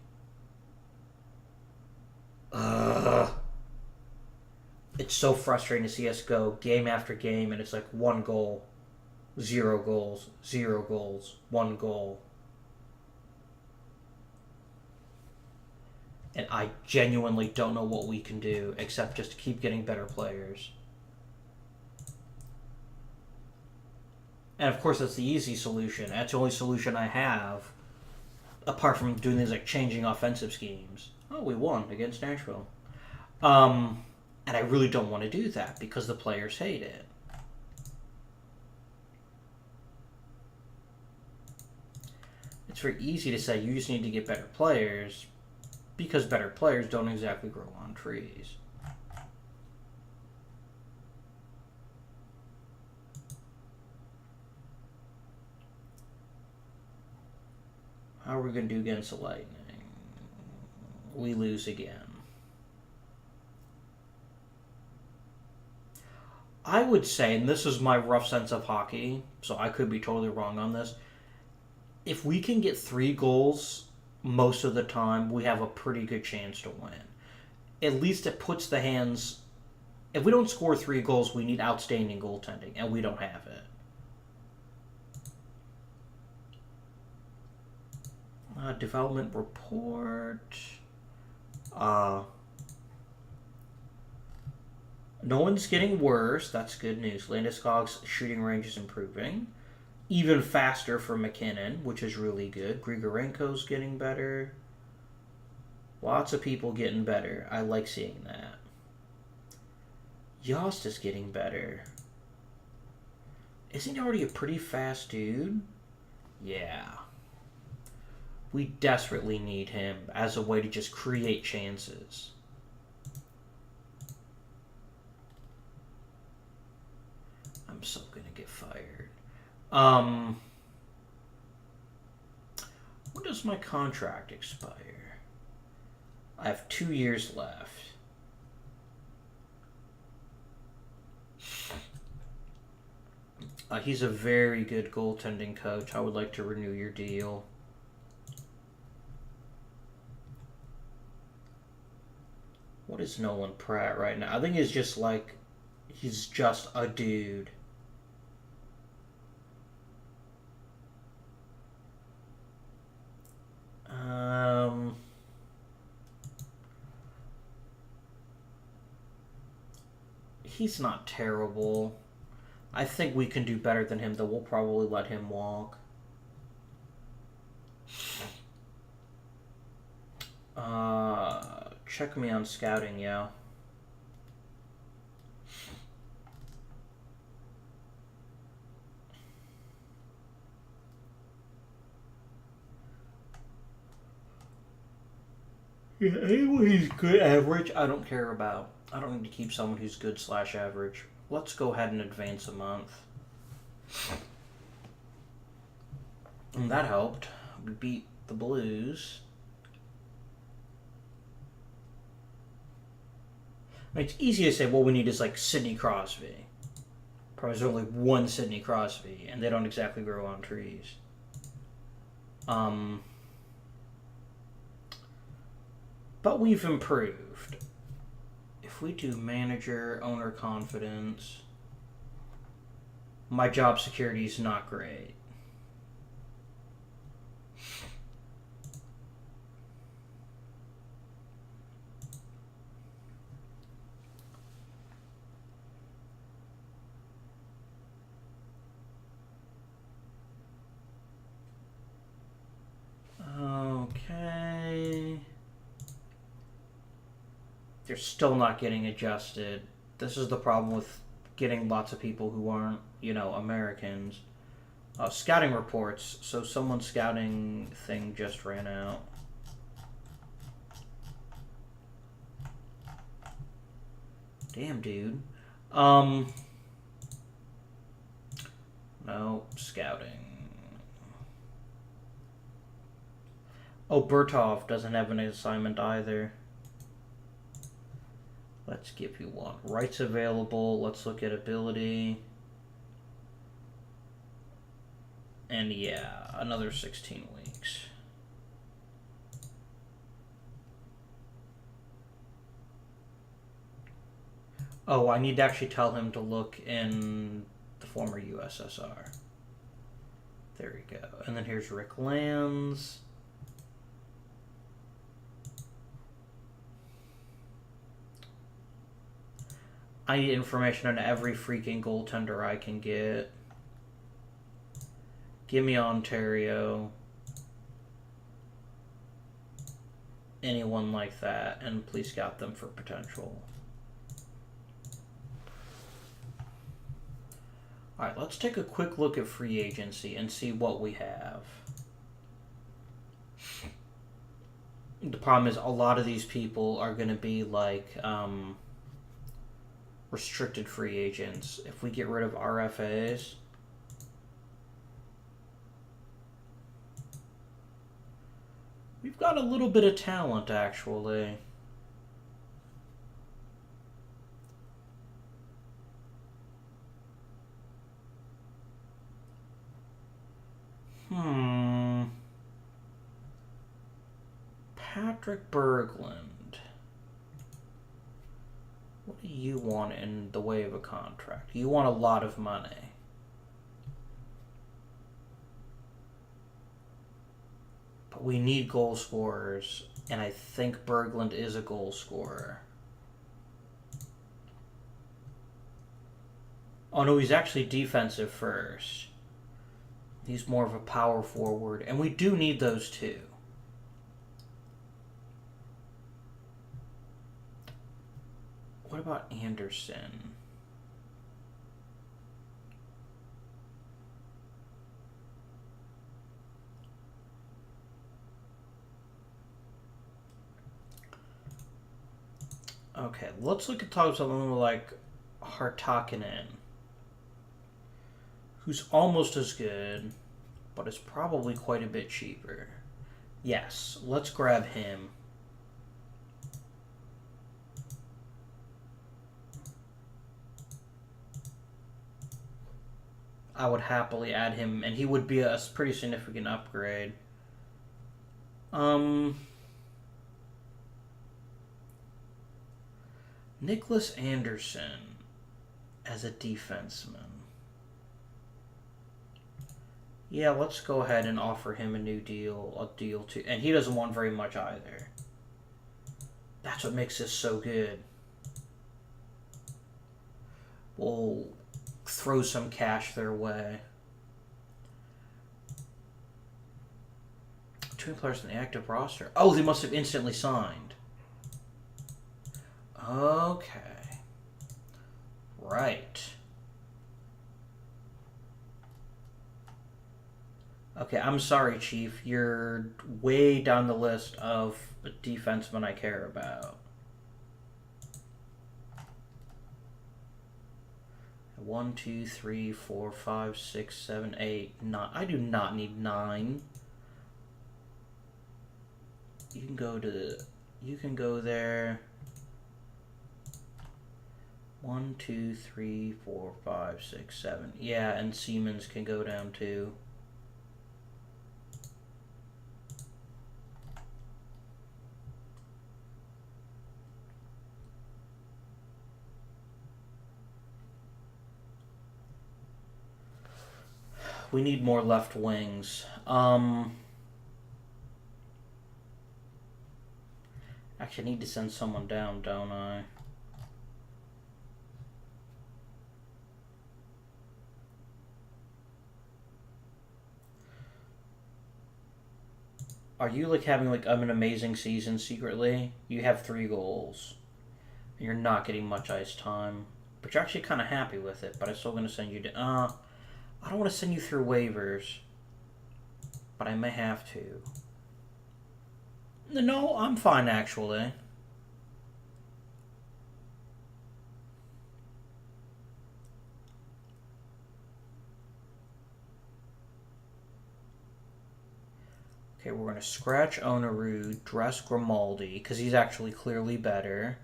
It's so frustrating to see us go game after game, and it's like 1 goal, 0 goals, 0 goals, 1 goal. And I genuinely don't know what we can do except just keep getting better players. And of course, that's the easy solution. That's the only solution I have, apart from doing things like changing offensive schemes. Oh, we won against Nashville. And I really don't want to do that because the players hate it. It's very easy to say you just need to get better players, because better players don't exactly grow on trees. How are we going to do against the Lightning? We lose again. I would say, and this is my rough sense of hockey, so I could be totally wrong on this, if we can get 3 goals most of the time, we have a pretty good chance to win. At least it puts the hands... If we don't score 3 goals, we need outstanding goaltending, and we don't have it. Development report. No one's getting worse. That's good news. Landeskog's shooting range is improving. Even faster for McKinnon, which is really good. Grigorenko's getting better. Lots of people getting better. I like seeing that. Yost is getting better. Isn't he already a pretty fast dude? Yeah. We desperately need him as a way to just create chances. I'm so gonna get fired. When does my contract expire? I have 2 years left. He's a very good goaltending coach. I would like to renew your deal. What is Nolan Pratt right now? I think he's just like, he's just a dude. He's not terrible. I think we can do better than him, though we'll probably let him walk. Check me on scouting, yeah. Yeah, anyone who's good average, I don't care about. I don't need to keep someone who's good / average. Let's go ahead and advance a month. And that helped. We beat the Blues. It's easy to say, well, we need is like Sidney Crosby. Probably there's only one Sidney Crosby, and they don't exactly grow on trees. But we've improved. if we do manager, owner confidence, my job security is not great. Okay. They're still not getting adjusted. This is the problem with getting lots of people who aren't, Americans. Scouting reports. So someone's scouting thing just ran out. Damn, dude. No, scouting. Oh, Bertov doesn't have an assignment either. Let's give you one. Rights available. Let's look at ability. And yeah, another 16 weeks. Oh, I need to actually tell him to look in the former USSR. There we go. And then here's Rick Lands. I need information on every freaking goaltender I can get. Give me Ontario. Anyone like that. And please scout them for potential. Alright, let's take a quick look at free agency and see what we have. The problem is a lot of these people are going to be like restricted free agents. If we get rid of RFAs, we've got a little bit of talent actually. Patrick Berglund. What do you want in the way of a contract? You want a lot of money. But we need goal scorers, and I think Berglund is a goal scorer. Oh no, he's actually defensive first. He's more of a power forward, and we do need those too. What about Anderson? Okay, let's look at someone like Hartakinen, who's almost as good, but is probably quite a bit cheaper. Yes, let's grab him. I would happily add him, and he would be a pretty significant upgrade. Nicholas Anderson as a defenseman. Yeah, let's go ahead and offer him a deal too. And he doesn't want very much either. That's what makes this so good. We'll throw some cash their way. 2 players in the active roster. Oh, they must have instantly signed. Okay. Right. Okay, I'm sorry, Chief. You're way down the list of defensemen I care about. 1, 2, 3, 4, 5, 6, 7, 8, 9. I do not need 9. You can go there. 1, 2, 3, 4, 5, 6, 7. Yeah, and Siemens can go down too. We need more left wings. Actually, I need to send someone down, don't I? Are you like having like an amazing season secretly? You have 3 goals. You're not getting much ice time, but you're actually kind of happy with it. But I'm still going to send you to. I don't want to send you through waivers, but I may have to. No, I'm fine actually. Okay, we're going to scratch Onaru, dress Grimaldi, because he's actually clearly better.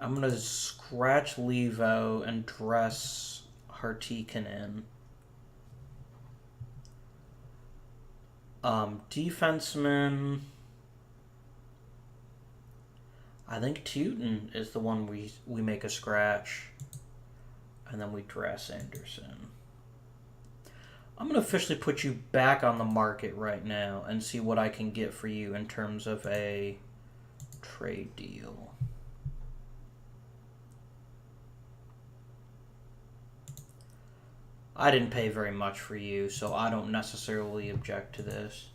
I'm going to scratch Levo and dress Hartikanen. Defenseman... I think Teuton is the one we make a scratch. And then we dress Anderson. I'm going to officially put you back on the market right now and see what I can get for you in terms of a trade deal. I didn't pay very much for you, so I don't necessarily object to this.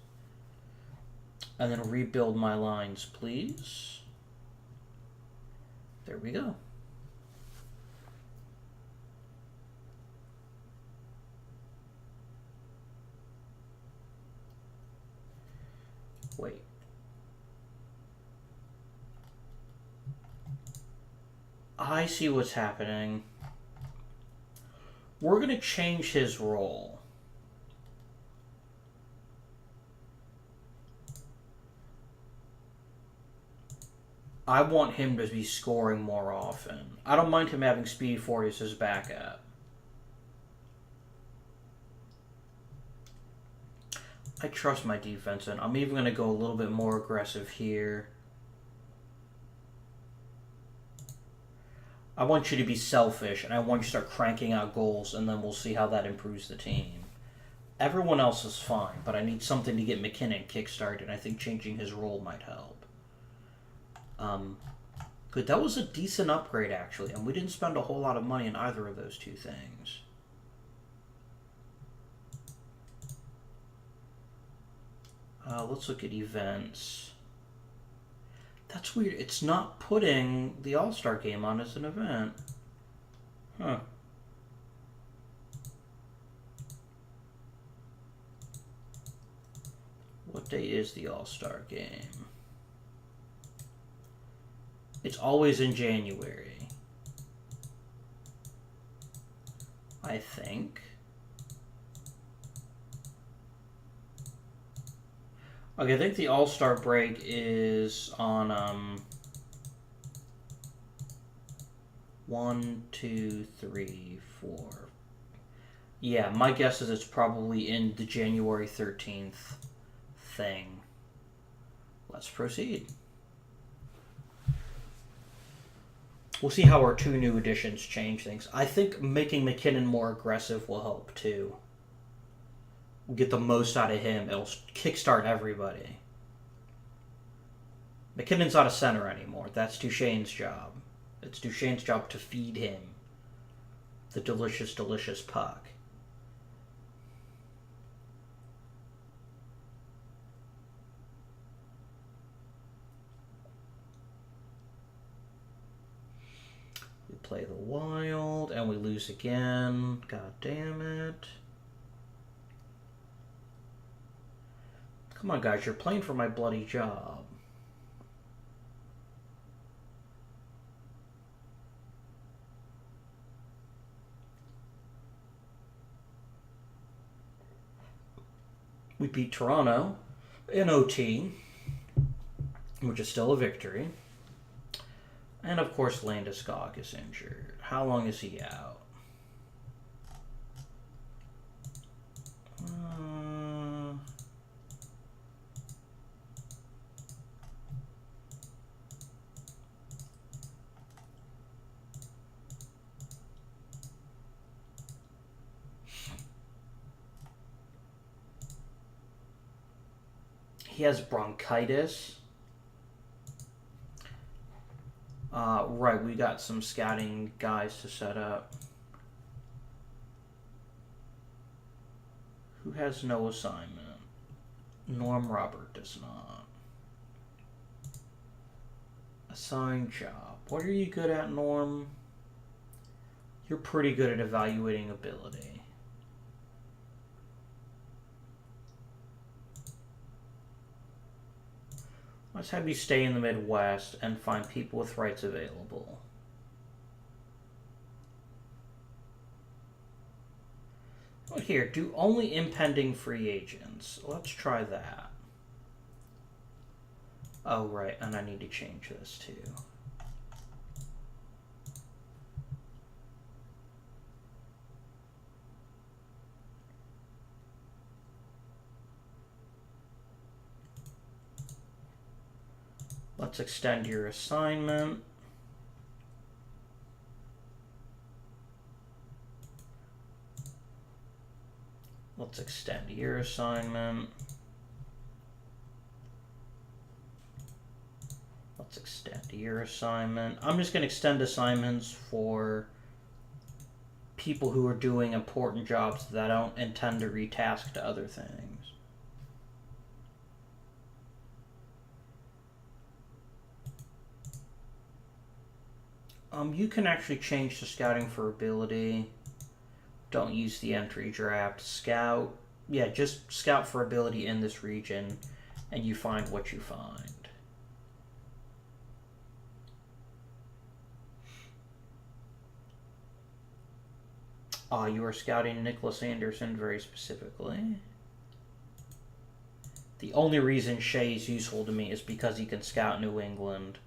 And then rebuild my lines, please. There we go. Wait. I see what's happening. We're going to change his role. I want him to be scoring more often. I don't mind him having speed 40 as his backup. I trust my defense, and I'm even going to go a little bit more aggressive here. I want you to be selfish, and I want you to start cranking out goals, and then we'll see how that improves the team. Everyone else is fine, but I need something to get McKinnon kickstarted, and I think changing his role might help. Good. That was a decent upgrade, actually, and we didn't spend a whole lot of money on either of those 2 things. Let's look at events. That's weird. It's not putting the All-Star game on as an event. Huh. What day is the All-Star game? It's always in January. I think. Okay, I think the All-Star break is on 1, 2, 3, 4. Yeah, my guess is it's probably in the January 13th thing. Let's proceed. We'll see how our 2 new additions change things. I think making McKinnon more aggressive will help too. We'll get the most out of him. It'll kickstart everybody. McKinnon's not a center anymore. That's Duchesne's job. It's Duchesne's job to feed him the delicious, delicious puck. We play the Wild, and we lose again. God damn it. Come on, guys. You're playing for my bloody job. We beat Toronto in OT, which is still a victory. And, of course, Landeskog is injured. How long is he out? He has bronchitis. Right, we got some scouting guys to set up. Who has no assignment? Norm Robert does not. Assigned job. What are you good at, Norm? You're pretty good at evaluating ability. Let's have you stay in the Midwest and find people with rights available. Oh, here, do only impending free agents. Let's try that. Oh, right, and I need to change this too. Let's extend your assignment. Let's extend your assignment. Let's extend your assignment. I'm just going to extend assignments for people who are doing important jobs that I don't intend to retask to other things. You can actually change the scouting for ability. Don't use the entry draft. Scout. Yeah, just scout for ability in this region, and you find what you find. You are scouting Nicholas Anderson very specifically. The only reason Shea is useful to me is because he can scout New England.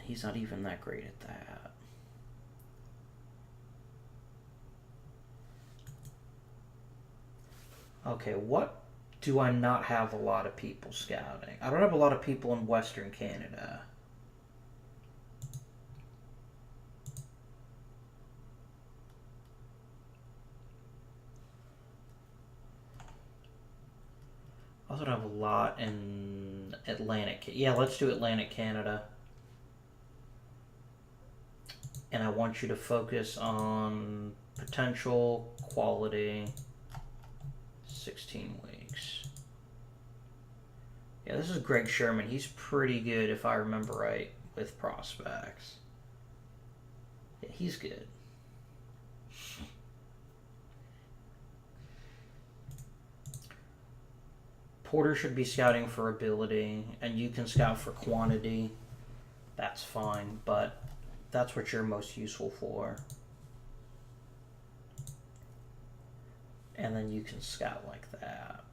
He's not even that great at that. Okay, what do I not have a lot of people scouting? I don't have a lot of people in Western Canada. I also don't have a lot in Atlantic. Yeah, let's do Atlantic Canada. And I want you to focus on potential, quality, 16 weeks. Yeah, this is Greg Sherman. He's pretty good, if I remember right, with prospects. Yeah, he's good. Porter should be scouting for ability, and you can scout for quantity. That's fine, but that's what you're most useful for. And then you can scout like that.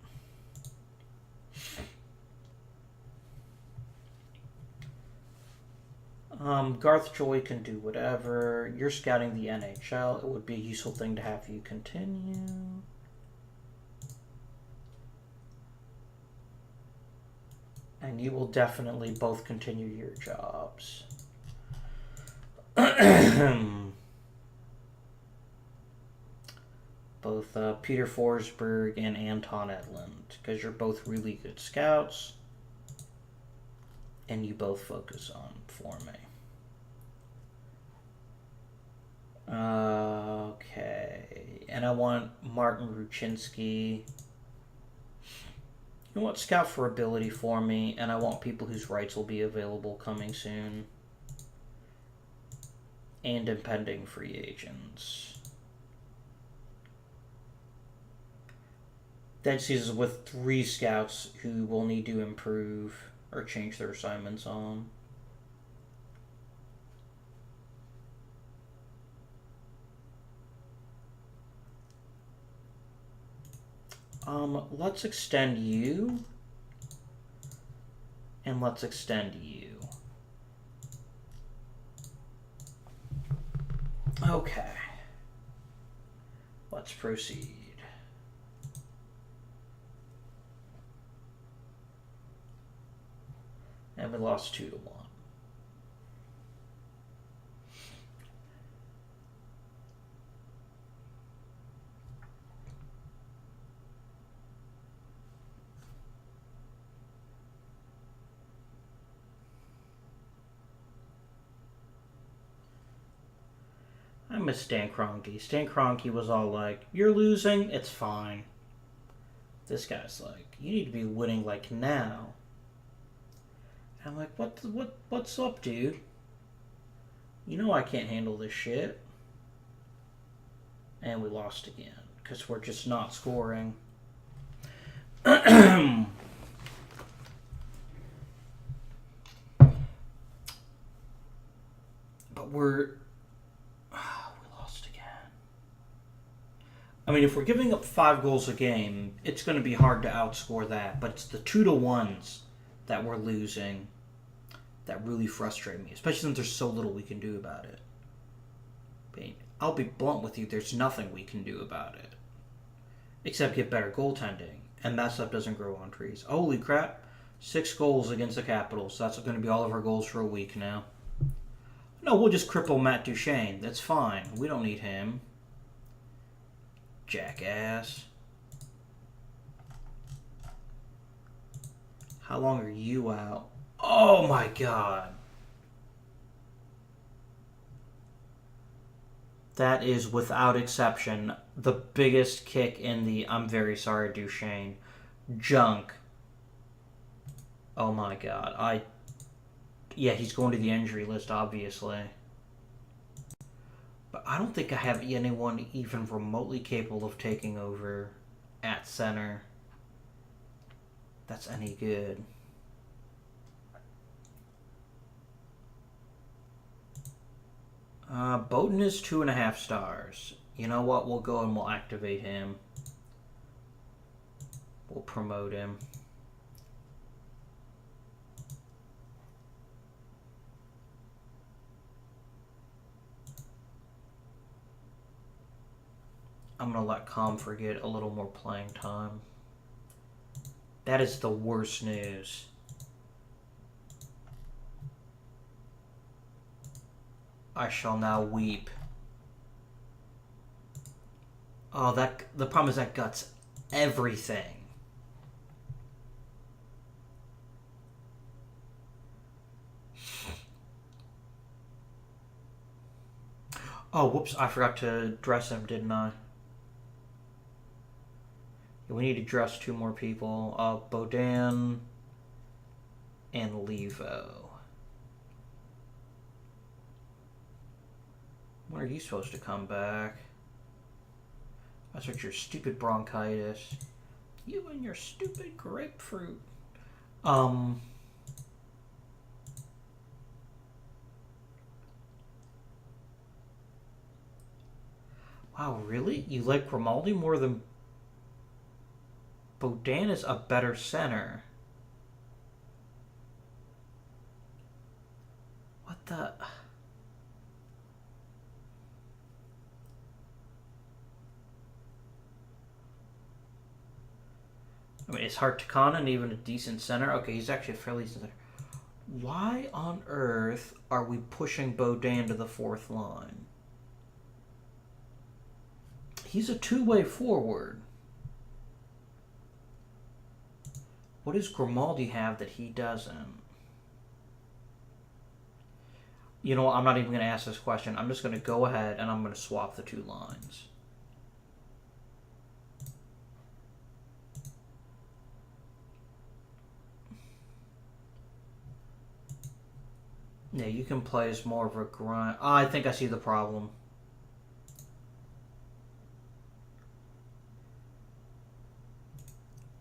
Garth Joy can do whatever. You're scouting the NHL. It would be a useful thing to have you continue. And you will definitely both continue your jobs. Both Peter Forsberg and Anton Edlund, because you're both really good scouts, and you both focus on forming. Okay, and I want Martin Ruchinski. You want scout for ability for me, and I want people whose rights will be available coming soon. And impending free agents. Dead Seasons with 3 scouts who will need to improve or change their assignments on. Let's extend you. And let's extend you. Okay. Let's proceed. And we lost 2-1. miss Stan Kroenke. Stan Kroenke was all like, "You're losing, it's fine." This guy's like, "You need to be winning like now." And I'm like, what's up, dude? You know I can't handle this shit. And we lost again because we're just not scoring. But we lost again. I mean, if we're giving up 5 goals a game, it's going to be hard to outscore that. But it's the 2-1s that we're losing that really frustrate me, especially since there's so little we can do about it. I mean, I'll be blunt with you, there's nothing we can do about it. Except get better goaltending. And that stuff doesn't grow on trees. Holy crap. 6 goals against the Capitals. That's going to be all of our goals for a week now. No, we'll just cripple Matt Duchene. That's fine. We don't need him. Jackass. How long are you out? Oh my god. That is, without exception, the biggest kick in the "I'm very sorry, Duchene" junk. Oh my god. Yeah, he's going to the injury list, obviously. But I don't think I have anyone even remotely capable of taking over at center that's any good. Bowden is 2.5 stars. You know what? We'll go and we'll activate him. We'll promote him. I'm going to let Comfort get a little more playing time. That is the worst news. I shall now weep. Oh, the problem is that guts everything. Oh, whoops, I forgot to dress him, didn't I? Yeah, we need to dress 2 more people. Bodan and Levo. When are you supposed to come back? That's what your stupid bronchitis. You and your stupid grapefruit. Wow, really? You like Grimaldi more than... Bodan is a better center. What the... I mean, is Hartikainen even a decent center? Okay, he's actually a fairly decent center. Why on earth are we pushing Bodan to the 4th line? He's a 2-way forward. What does Grimaldi have that he doesn't? You know what? I'm not even going to ask this question. I'm just going to go ahead and I'm going to swap the 2 lines. Yeah, you can play as more of a grind. Oh, I think I see the problem.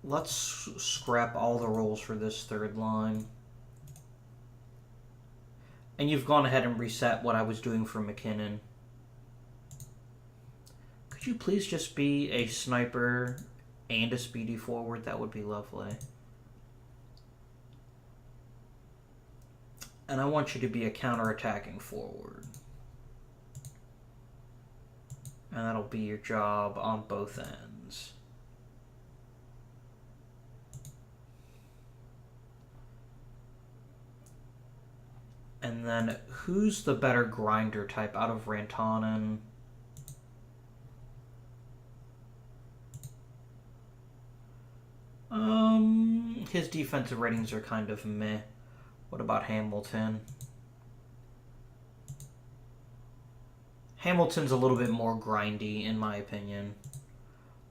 Let's scrap all the roles for this 3rd line. And you've gone ahead and reset what I was doing for McKinnon. Could you please just be a sniper and a speedy forward? That would be lovely. And I want you to be a counter-attacking forward. And that'll be your job on both ends. And then, who's the better grinder type out of Rantanen? His defensive ratings are kind of meh. What about Hamilton? Hamilton's a little bit more grindy, in my opinion.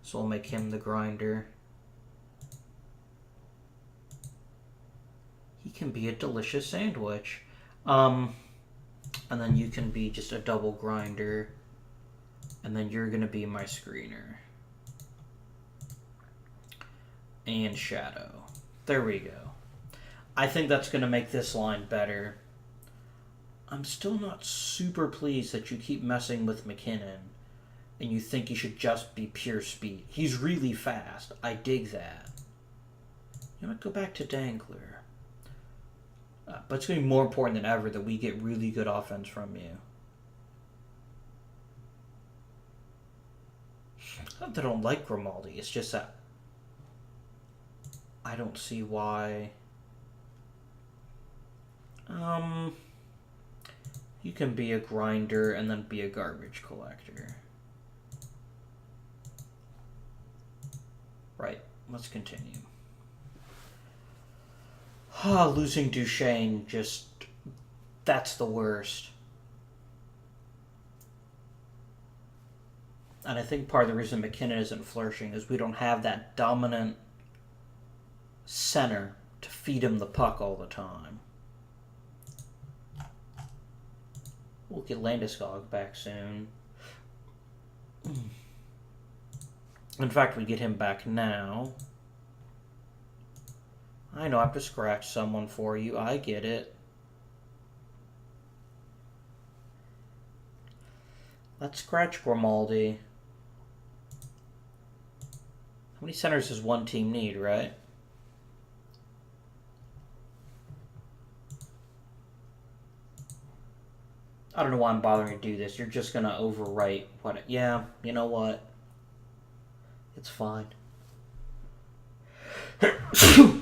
So we'll make him the grinder. He can be a delicious sandwich. And then you can be just a double grinder. And then you're going to be my screener. And shadow. There we go. I think that's going to make this line better. I'm still not super pleased that you keep messing with McKinnon and you think he should just be pure speed. He's really fast. I dig that. You know what? Go back to Dangler. But it's going to be more important than ever that we get really good offense from you. Not that I don't like Grimaldi. It's just that I don't see why. You can be a grinder and then be a garbage collector. Right, let's continue. Losing Duchesne, just, that's the worst. And I think part of the reason McKinnon isn't flourishing is we don't have that dominant center to feed him the puck all the time. We'll get Landeskog back soon. In fact, we get him back now. I know I have to scratch someone for you. I get it. Let's scratch Grimaldi. How many centers does one team need, right? I don't know why I'm bothering to do this. You're just going to overwrite what... Yeah, you know what? It's fine.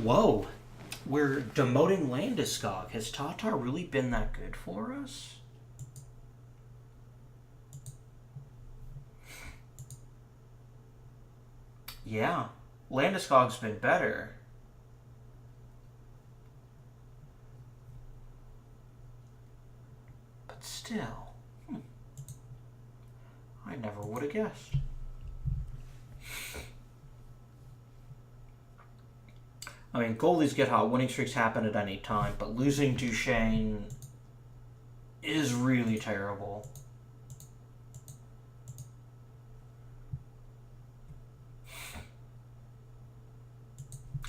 Whoa. We're demoting Landeskog. Has Tatar really been that good for us? Yeah. Landeskog's been better. But still. I never would have guessed. I mean, goalies get hot. Winning streaks happen at any time. But losing Duchesne is really terrible.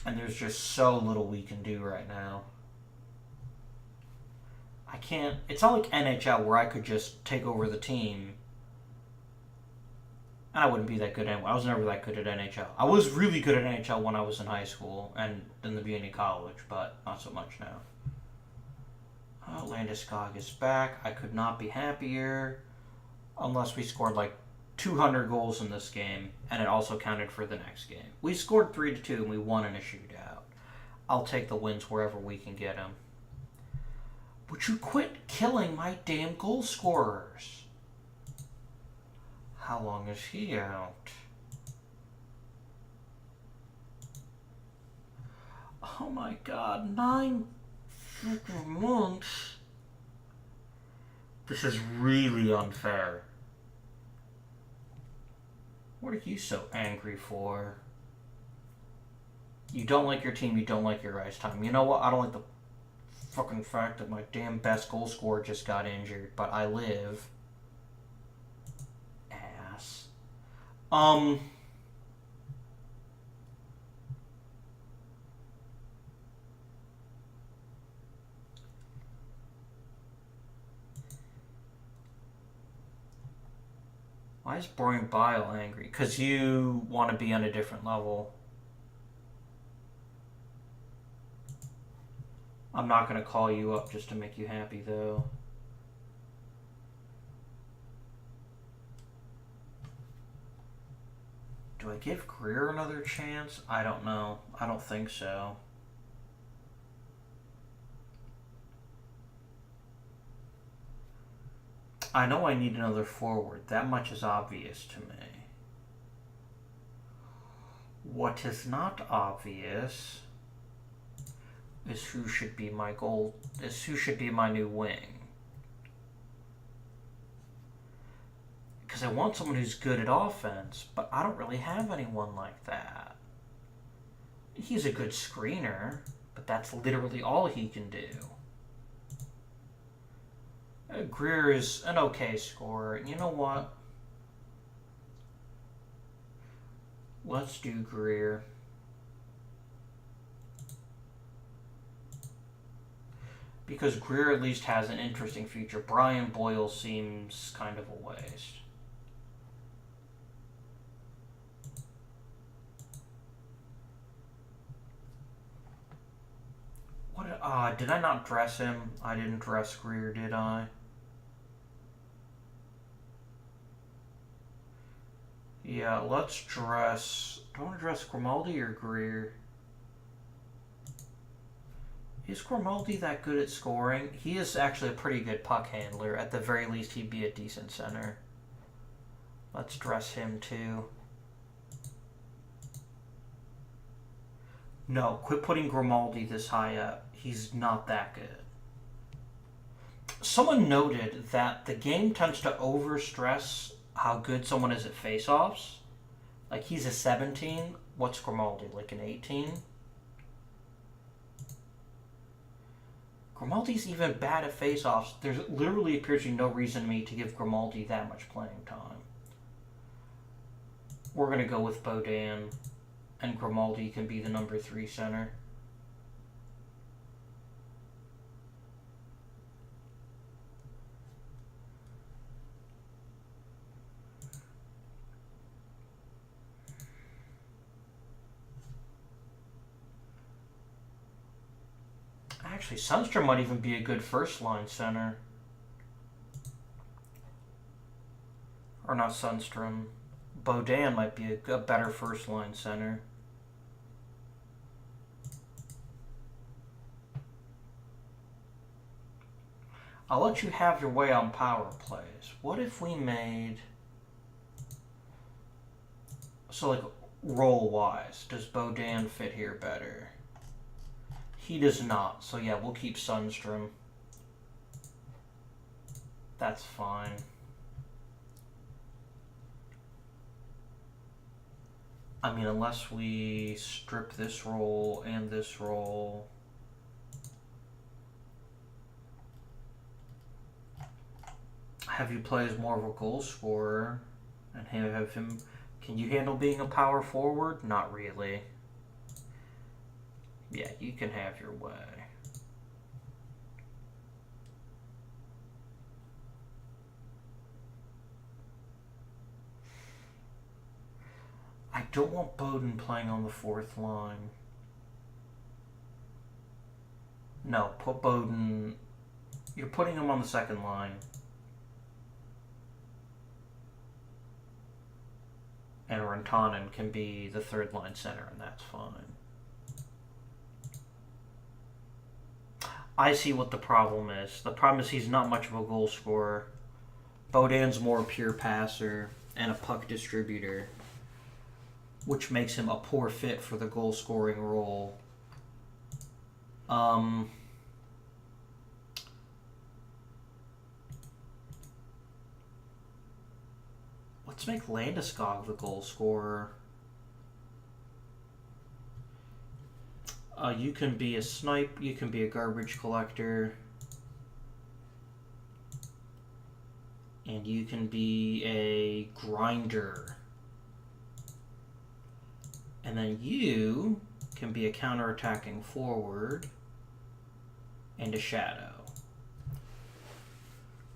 And there's just so little we can do right now. I can't... It's not like NHL where I could just take over the team. And I wouldn't be that good anyway. I was never that good at NHL. I was really good at NHL when I was in high school and in the beginning of college, but not so much now. Oh, Landeskog is back. I could not be happier. Unless we scored like 200 goals in this game, and it also counted for the next game. We scored 3-2 and we won in a shootout. I'll take the wins wherever we can get them. Would you quit killing my damn goal scorers? How long is he out? Oh my god, 9 freaking months. This is really unfair. What are you so angry for? You don't like your team, you don't like your ice time. You know what? I don't like the fucking fact that my damn best goal scorer just got injured, but I live. Ass. Why is Brian Bile angry? Because you want to be on a different level. I'm not going to call you up just to make you happy, though. Do I give Greer another chance? I don't know. I don't think so. I know I need another forward. That much is obvious to me. What is not obvious is who should be my goal, is who should be my new wing. Because I want someone who's good at offense, but I don't really have anyone like that. He's a good screener, but that's literally all he can do. Greer is an okay scorer. You know what? Let's do Greer. Because Greer at least has an interesting future. Brian Boyle seems kind of a waste. What? Did I not dress him? I didn't dress Greer, did I? Yeah, let's dress... Do I want to dress Grimaldi or Greer? Is Grimaldi that good at scoring? He is actually a pretty good puck handler. At the very least, he'd be a decent center. Let's dress him too. No, quit putting Grimaldi this high up. He's not that good. Someone noted that the game tends to overstress how good someone is at face-offs. Like, he's a 17. What's Grimaldi? Like an 18? Grimaldi's even bad at face-offs. There literally appears to be no reason to me to give Grimaldi that much playing time. We're going to go with Beaudin, and Grimaldi can be the number 3 center. Actually, Sundstrom might even be a good first-line center. Or not Sundstrom. Beaudin might be a better first-line center. I'll let you have your way on power plays. What if we made... So, like, role-wise, does Beaudin fit here better? He does not, so yeah, we'll keep Sundstrom. That's fine. I mean, unless we strip this role and this role. Have you play as more of a goal scorer and have him... Can you handle being a power forward? Not really. Yeah, you can have your way. I don't want Beaudin playing on the 4th line. No, put Beaudin... You're putting him on the 2nd line. And Rantanen can be the 3rd line center, and that's fine. I see what the problem is. The problem is he's not much of a goal scorer. Beaudin's more a pure passer and a puck distributor, which makes him a poor fit for the goal scoring role. Let's make Landeskog the goal scorer. You can be a snipe, you can be a garbage collector, and you can be a grinder. And then you can be a counter-attacking forward and a shadow.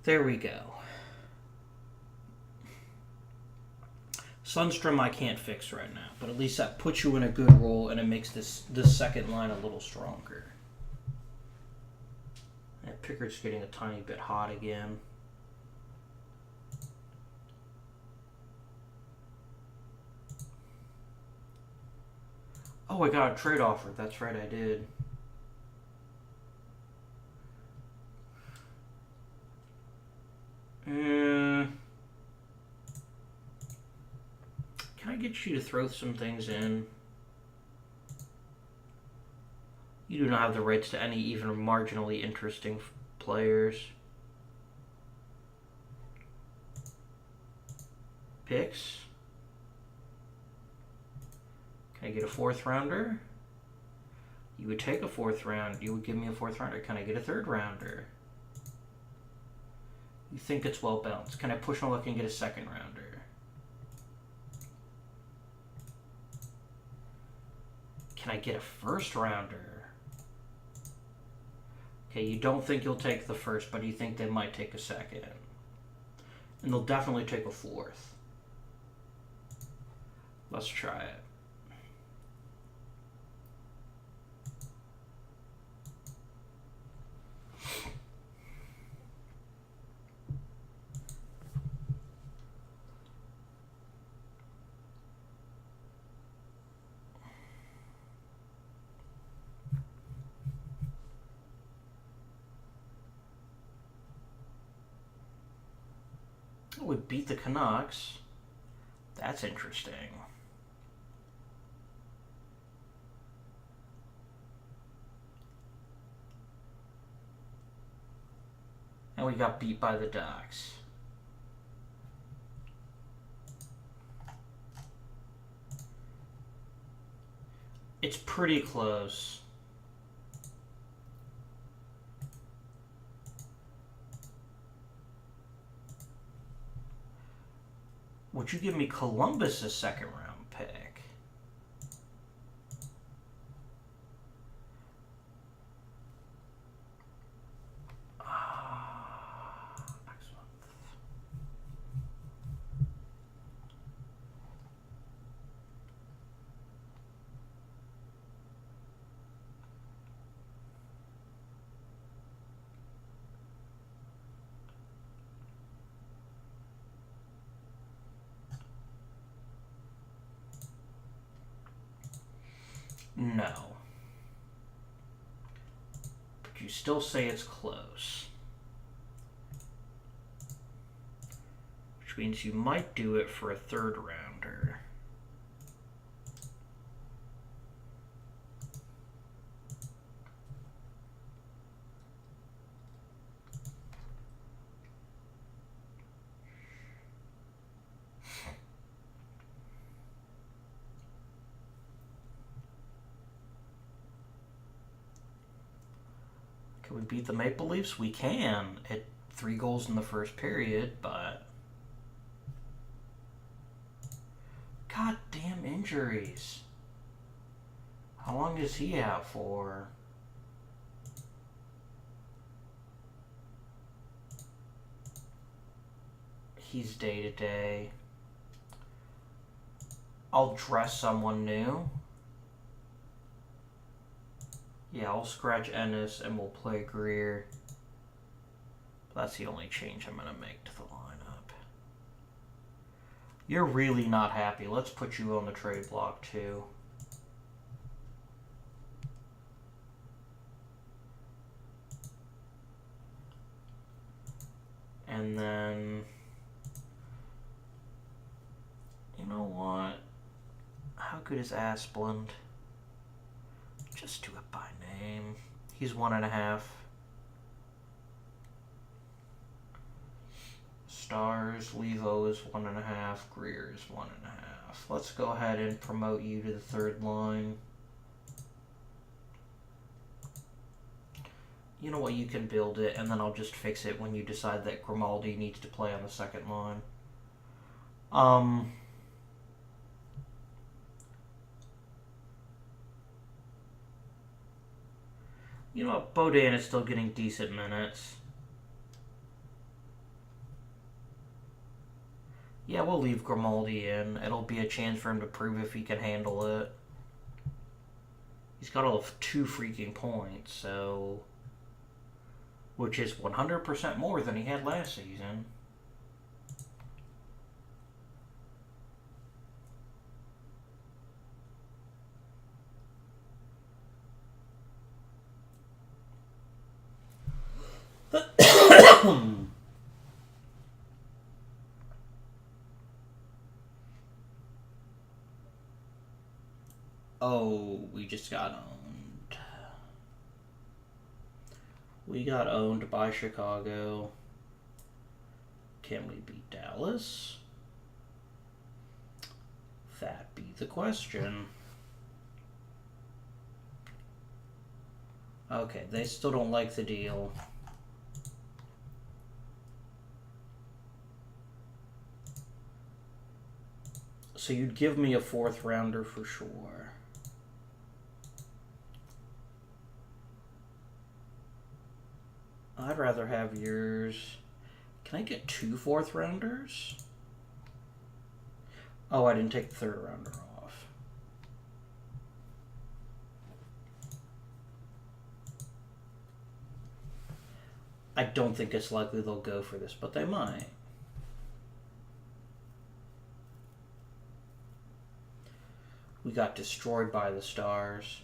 There we go. Sundstrom I can't fix right now, but at least that puts you in a good role and it makes this 2nd line a little stronger. And Pickard's getting a tiny bit hot again. Oh, I got a trade offer. That's right, I did. Can I get you to throw some things in? You do not have the rights to any even marginally interesting players. picks. Can I get a 4th rounder? You would take a 4th round. You would give me a 4th rounder. Can I get a 3rd rounder? You think it's well balanced. Can I push my luck and get a 2nd rounder? Can I get a 1st rounder? Okay, you don't think you'll take the 1st, but you think they might take a 2nd. And they'll definitely take a 4th. Let's try it. We beat the Canucks. That's interesting. And we got beat by the Ducks. It's pretty close. Would you give me Columbus a 2nd round pick? Next month. No. But you still say it's close. Which means you might do it for a 3rd rounder. Can we beat the Maple Leafs? We can at 3 goals in the 1st period, but goddamn injuries. How long is he out for? He's day to day. I'll dress someone new. Yeah, I'll scratch Ennis and we'll play Greer. That's the only change I'm going to make to the lineup. You're really not happy. Let's put you on the trade block too. And then, you know what? How good is Asplund? Just do it by name. He's 1.5. Stars, Levo is 1.5. Greer is 1.5. Let's go ahead and promote you to the 3rd line. You know what? You can build it, and then I'll just fix it when you decide that Grimaldi needs to play on the 2nd line. You know what? Bodin is still getting decent minutes. Yeah, we'll leave Grimaldi in. It'll be a chance for him to prove if he can handle it. He's got all of 2 freaking points, so... which is 100% more than he had last season. Oh, we just got owned. We got owned by Chicago. Can we beat Dallas? That be the question. Okay, they still don't like the deal. So you'd give me a 4th rounder for sure. I'd rather have yours. Can I get 2 4th rounders? Oh, I didn't take the 3rd rounder off. I don't think it's likely they'll go for this, but they might. We got destroyed by the stars.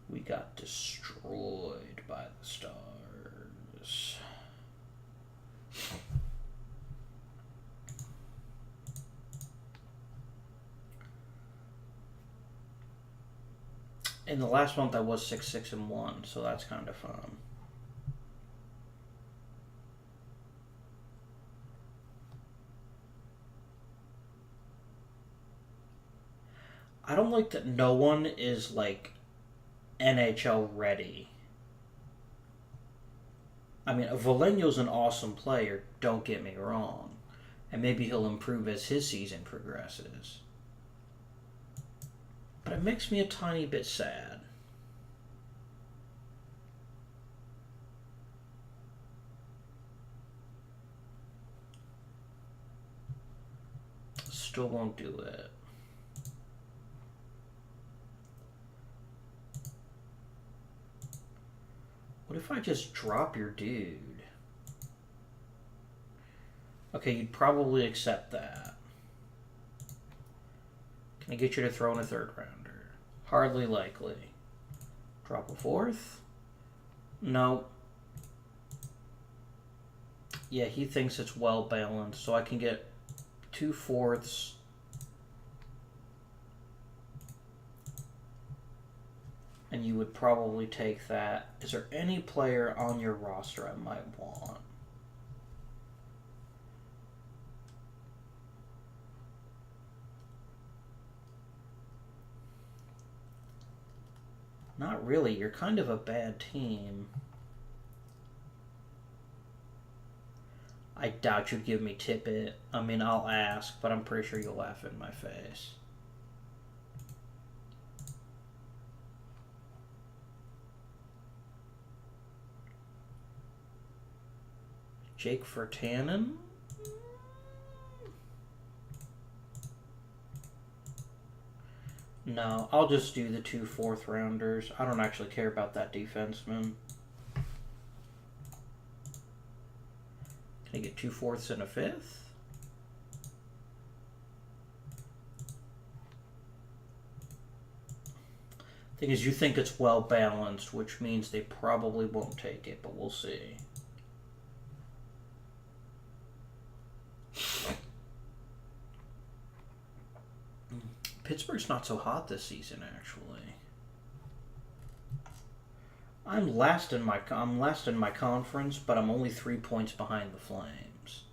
We got destroyed by the stars. In the last month I was 6-6-1, so that's kind of fun. I don't like that no one is like NHL ready. I mean, Valeno's an awesome player, don't get me wrong. And maybe he'll improve as his season progresses. But it makes me a tiny bit sad. Still won't do it. What if I just drop your dude? Okay, you'd probably accept that. Can I get you to throw in a 3rd rounder? Hardly likely. Drop a 4th? No. Yeah, he thinks it's well balanced, so I can get 2 4ths. And you would probably take that. Is there any player on your roster I might want? Not really. You're kind of a bad team. I doubt you'd give me Tippett. I mean, I'll ask, but I'm pretty sure you'll laugh in my face. Jake Virtanen? No, I'll just do the 2 4th rounders. I don't actually care about that defenseman. Can I get 2 4ths and a 5th? Thing is, you think it's well balanced, which means they probably won't take it, but we'll see. Pittsburgh's not so hot this season, actually. I'm last in my conference, but I'm only 3 points behind the Flames.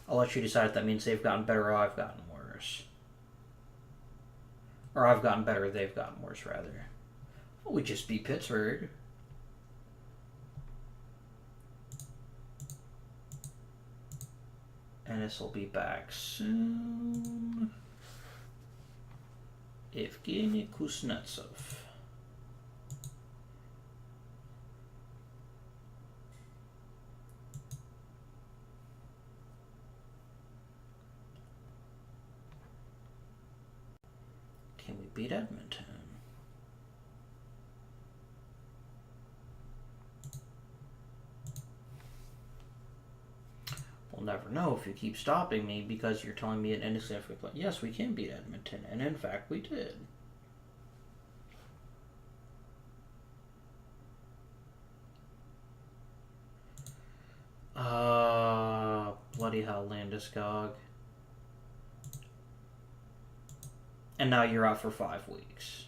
I'll let you decide if that means they've gotten better or I've gotten worse. Or I've gotten better, they've gotten worse, rather. Well, we just beat Pittsburgh. Ennis will be back soon. Evgeny Kuznetsov. Can we beat Edmonton? We'll never know if you keep stopping me because you're telling me an insignificant play. Yes, we can beat Edmonton, and in fact, we did. Bloody hell, Landeskog. And now you're out for 5 weeks.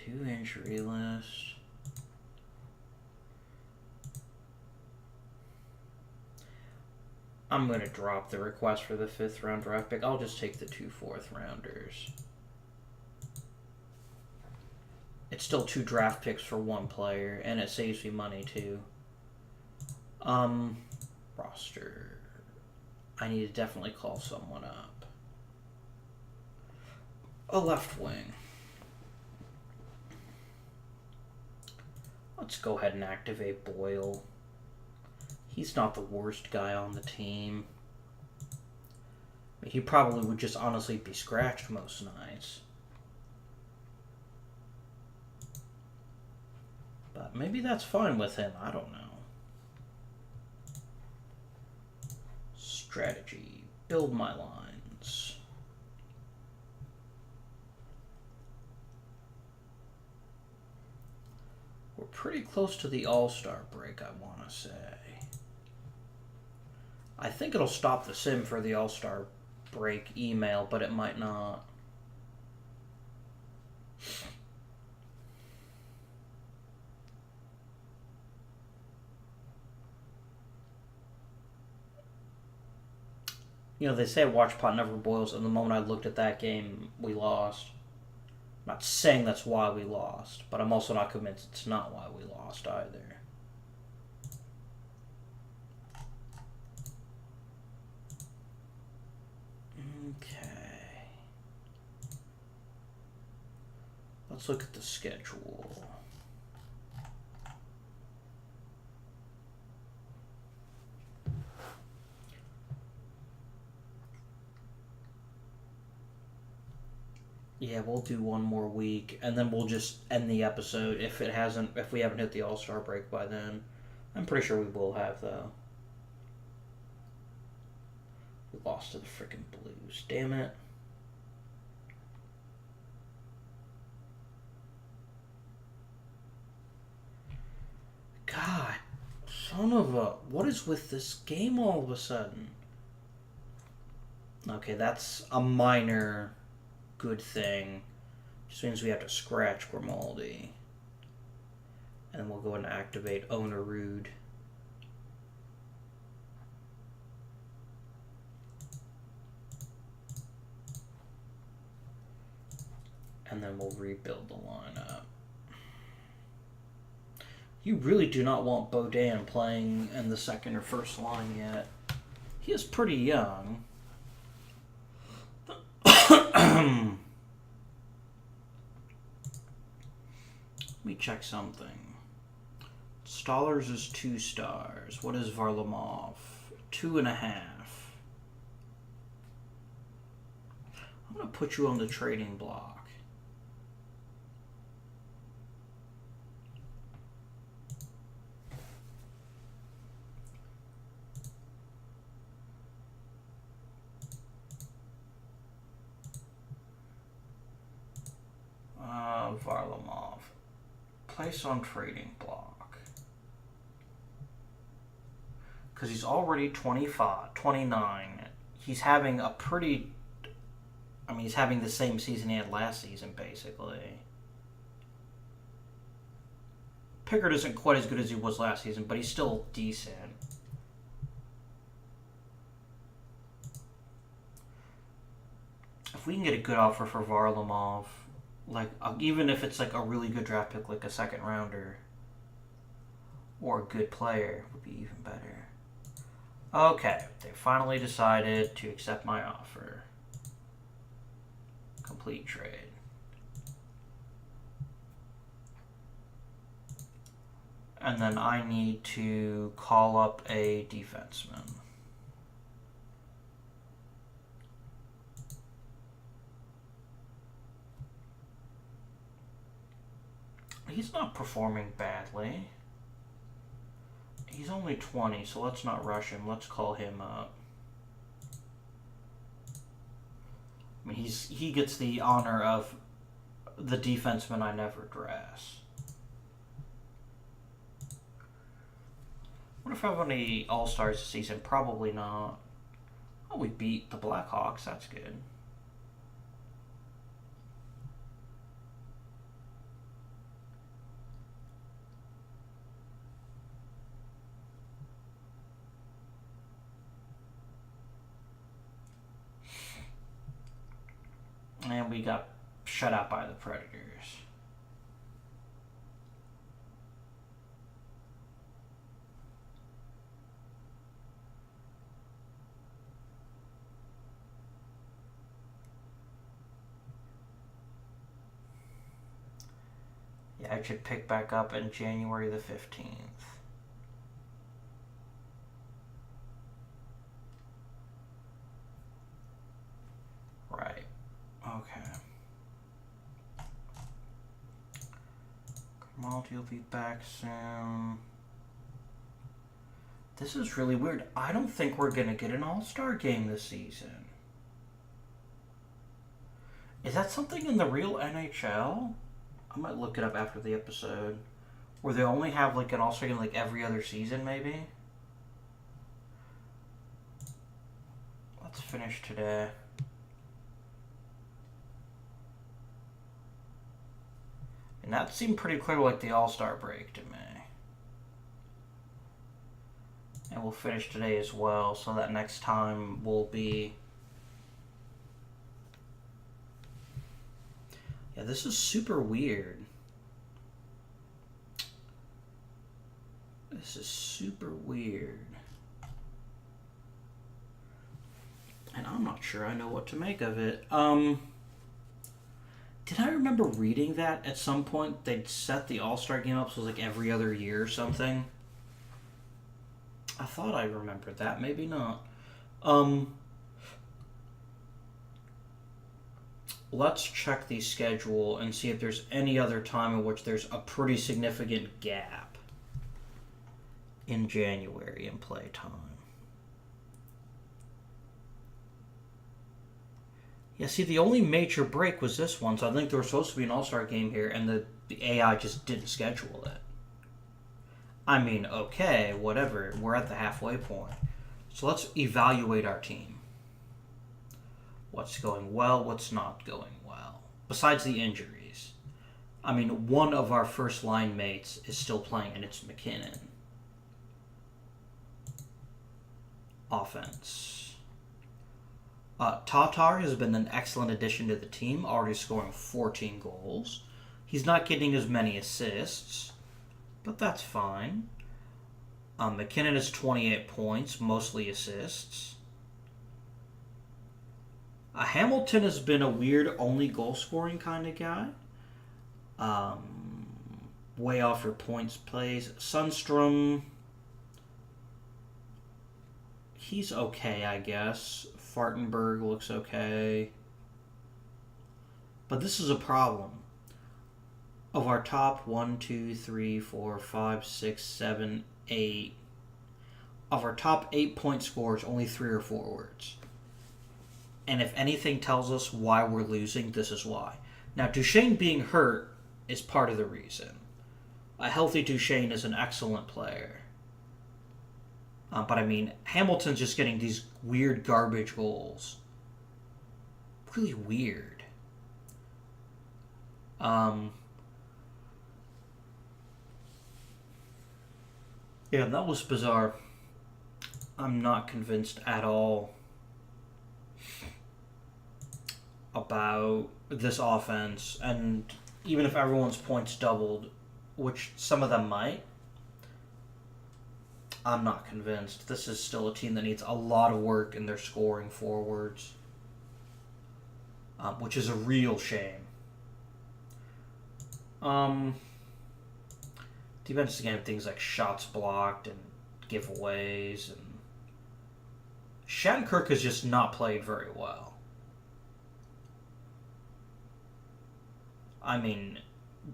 2 injury list. I'm going to drop the request for the 5th round draft pick. I'll just take the 2 4th rounders. It's still 2 draft picks for 1 player, and it saves me money too. Roster. I need to definitely call someone up. A left wing. Let's go ahead and activate Boyle. He's not the worst guy on the team. He probably would just honestly be scratched most nights. But maybe that's fine with him. I don't know. Strategy. Build my lines. We're pretty close to the All-Star break, I want to say. I think it'll stop the sim for the All-Star break email, but it might not. You know, they say watch pot never boils, and the moment I looked at that game, we lost. I'm not saying that's why we lost, but I'm also not convinced it's not why we lost either. Okay. Let's look at the schedule. Yeah, we'll do one more week, and then we'll just end the episode if we haven't hit the All-Star break by then. I'm pretty sure we will have, though. We lost to the freaking Blues. Damn it. God, son of a... What is with this game all of a sudden? Okay, that's a minor good thing. Just means we have to scratch Grimaldi. And we'll go ahead and activate Onerud. And then we'll rebuild the lineup. You really do not want Bodin playing in the second or first line yet. He is pretty young. Let me check something. Stollers is 2 stars. What is Varlamov? 2.5. I'm going to put you on the trading block. Varlamov. Place on trading block. Because he's already 29. He's having a pretty... I mean, he's having the same season he had last season, basically. Pickard isn't quite as good as he was last season, but he's still decent. If we can get a good offer for Varlamov, like, even if it's like a really good draft pick, like a second rounder, or a good player, would be even better. Okay, they finally decided to accept my offer. Complete trade. And then I need to call up a defenseman. He's not performing badly. He's only 20, so let's not rush him. Let's call him up. I mean, he gets the honor of the defenseman I never dress. What if I have any All-Stars this season? Probably not. Oh, we beat the Blackhawks. That's good. we got shut out by the Predators. Yeah, I should pick back up in January the 15th. Right. Okay. Malty will be back soon. This is really weird. I don't think we're going to get an All-Star game this season. Is that something in the real NHL? I might look it up after the episode. Where they only have like an All-Star game like every other season, maybe? Let's finish today. And that seemed pretty clear like the All-Star break to me. And we'll finish today as well, so that next time will be... Yeah, this is super weird. This is super weird. And I'm not sure I know what to make of it. Did I remember reading that at some point they'd set the All-Star game up so it was like every other year or something? I thought I remembered that. Maybe not. Let's check the schedule and see if there's any other time in which there's a pretty significant gap in January in play time. Yeah, see, the only major break was this one, so I think there was supposed to be an All-Star game here, and the AI just didn't schedule it. I mean, okay, whatever. We're at the halfway point. So let's evaluate our team. What's going well, what's not going well. Besides the injuries. I mean, one of our first line mates is still playing, and it's McKinnon. Offense. Tatar has been an excellent addition to the team, already scoring 14 goals. He's not getting as many assists, but that's fine. McKinnon has 28 points, mostly assists. Hamilton has been a weird only goal-scoring kind of guy. Way off your points plays. Sundstrom, he's okay, I guess. Fartenberg looks okay. But this is a problem. Of our top 1, 2, 3, 4, 5, 6, 7, 8, of our top 8 point scorers, only 3 are forwards. And if anything tells us why we're losing, this is why. Now, Duchesne being hurt is part of the reason. A healthy Duchesne is an excellent player. But I mean, Hamilton's just getting these weird garbage goals. Really weird. Yeah, that was bizarre. I'm not convinced at all about this offense. And even if everyone's points doubled, which some of them might, I'm not convinced. This is still a team that needs a lot of work in their scoring forwards, which is a real shame. Defense again, things like shots blocked and giveaways, and Shattenkirk has just not played very well. I mean,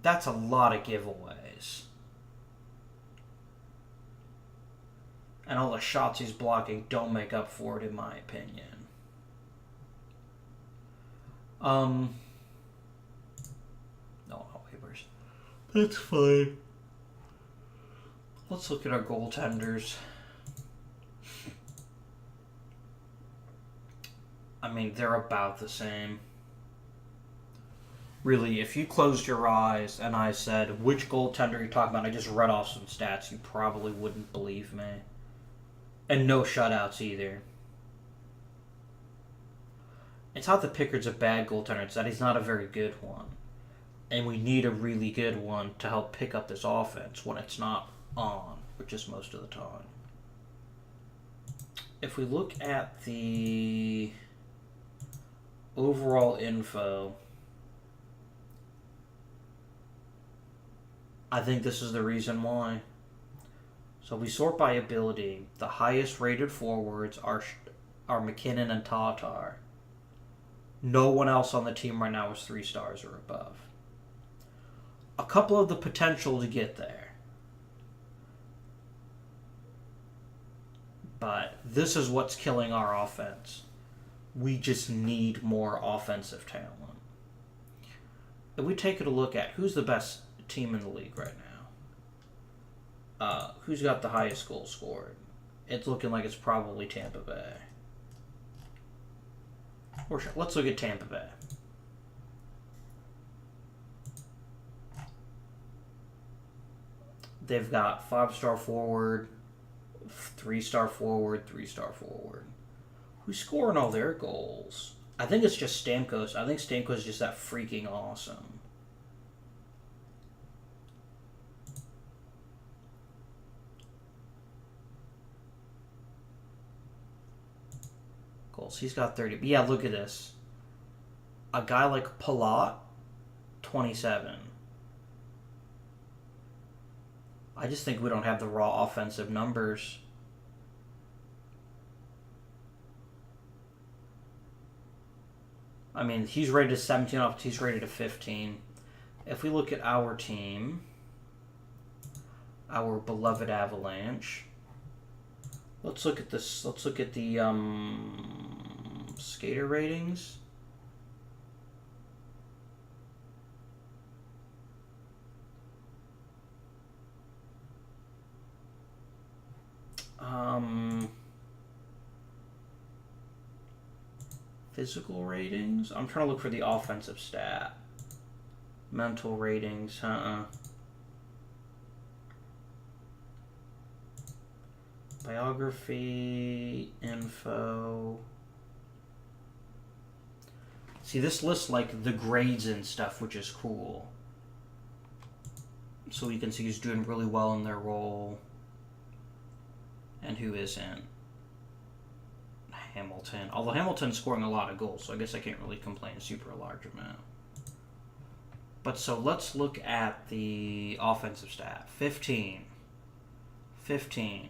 that's a lot of giveaways. And all the shots he's blocking don't make up for it, in my opinion. No waivers. That's fine. Let's look at our goaltenders. I mean, they're about the same. Really, if you closed your eyes and I said, which goaltender are you talking about, I just read off some stats, you probably wouldn't believe me. And no shutouts either. It's not that Pickard's a bad goaltender, it's that he's not a very good one. And we need a really good one to help pick up this offense when it's not on, which is most of the time. If we look at the overall info, I think this is the reason why. So we sort by ability. The highest rated forwards are McKinnon and Tatar. No one else on the team right now is 3 stars or above. A couple of the potential to get there. But this is what's killing our offense. We just need more offensive talent. If we take a look at who's the best team in the league right now, who's got the highest goals scored? It's looking like it's probably Tampa Bay. Or let's look at Tampa Bay. They've got 5-star forward, 3-star forward, 3-star forward. Who's scoring all their goals? I think it's just Stamkos. I think Stamkos is just that freaking awesome. Goals. He's got 30. But yeah, look at this. A guy like Palat, 27. I just think we don't have the raw offensive numbers. I mean, he's rated a 17 off, he's rated a 15. If we look at our team, our beloved Avalanche, let's look at this. Let's look at the skater ratings. Physical ratings? I'm trying to look for the offensive stat. Mental ratings, Biography, info. See, this lists like the grades and stuff, which is cool. So you can see who's doing really well in their role and who isn't. Hamilton. Although Hamilton's scoring a lot of goals, so I guess I can't really complain a super large amount. But so let's look at the offensive stat. 15, 14,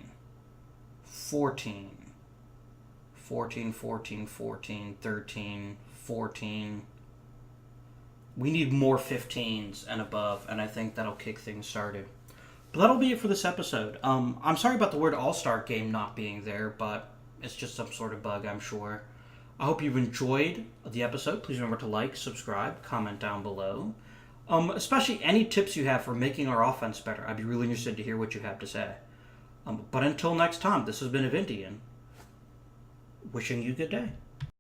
13, 14. We need more 15s and above, and I think that'll kick things started. But that'll be it for this episode. I'm sorry about the word All-Star Game not being there, but it's just some sort of bug, I'm sure. I hope you've enjoyed the episode. Please remember to like, subscribe, comment down below. Especially any tips you have for making our offense better. I'd be really interested to hear what you have to say. But until next time, this has been Avintian, wishing you a good day.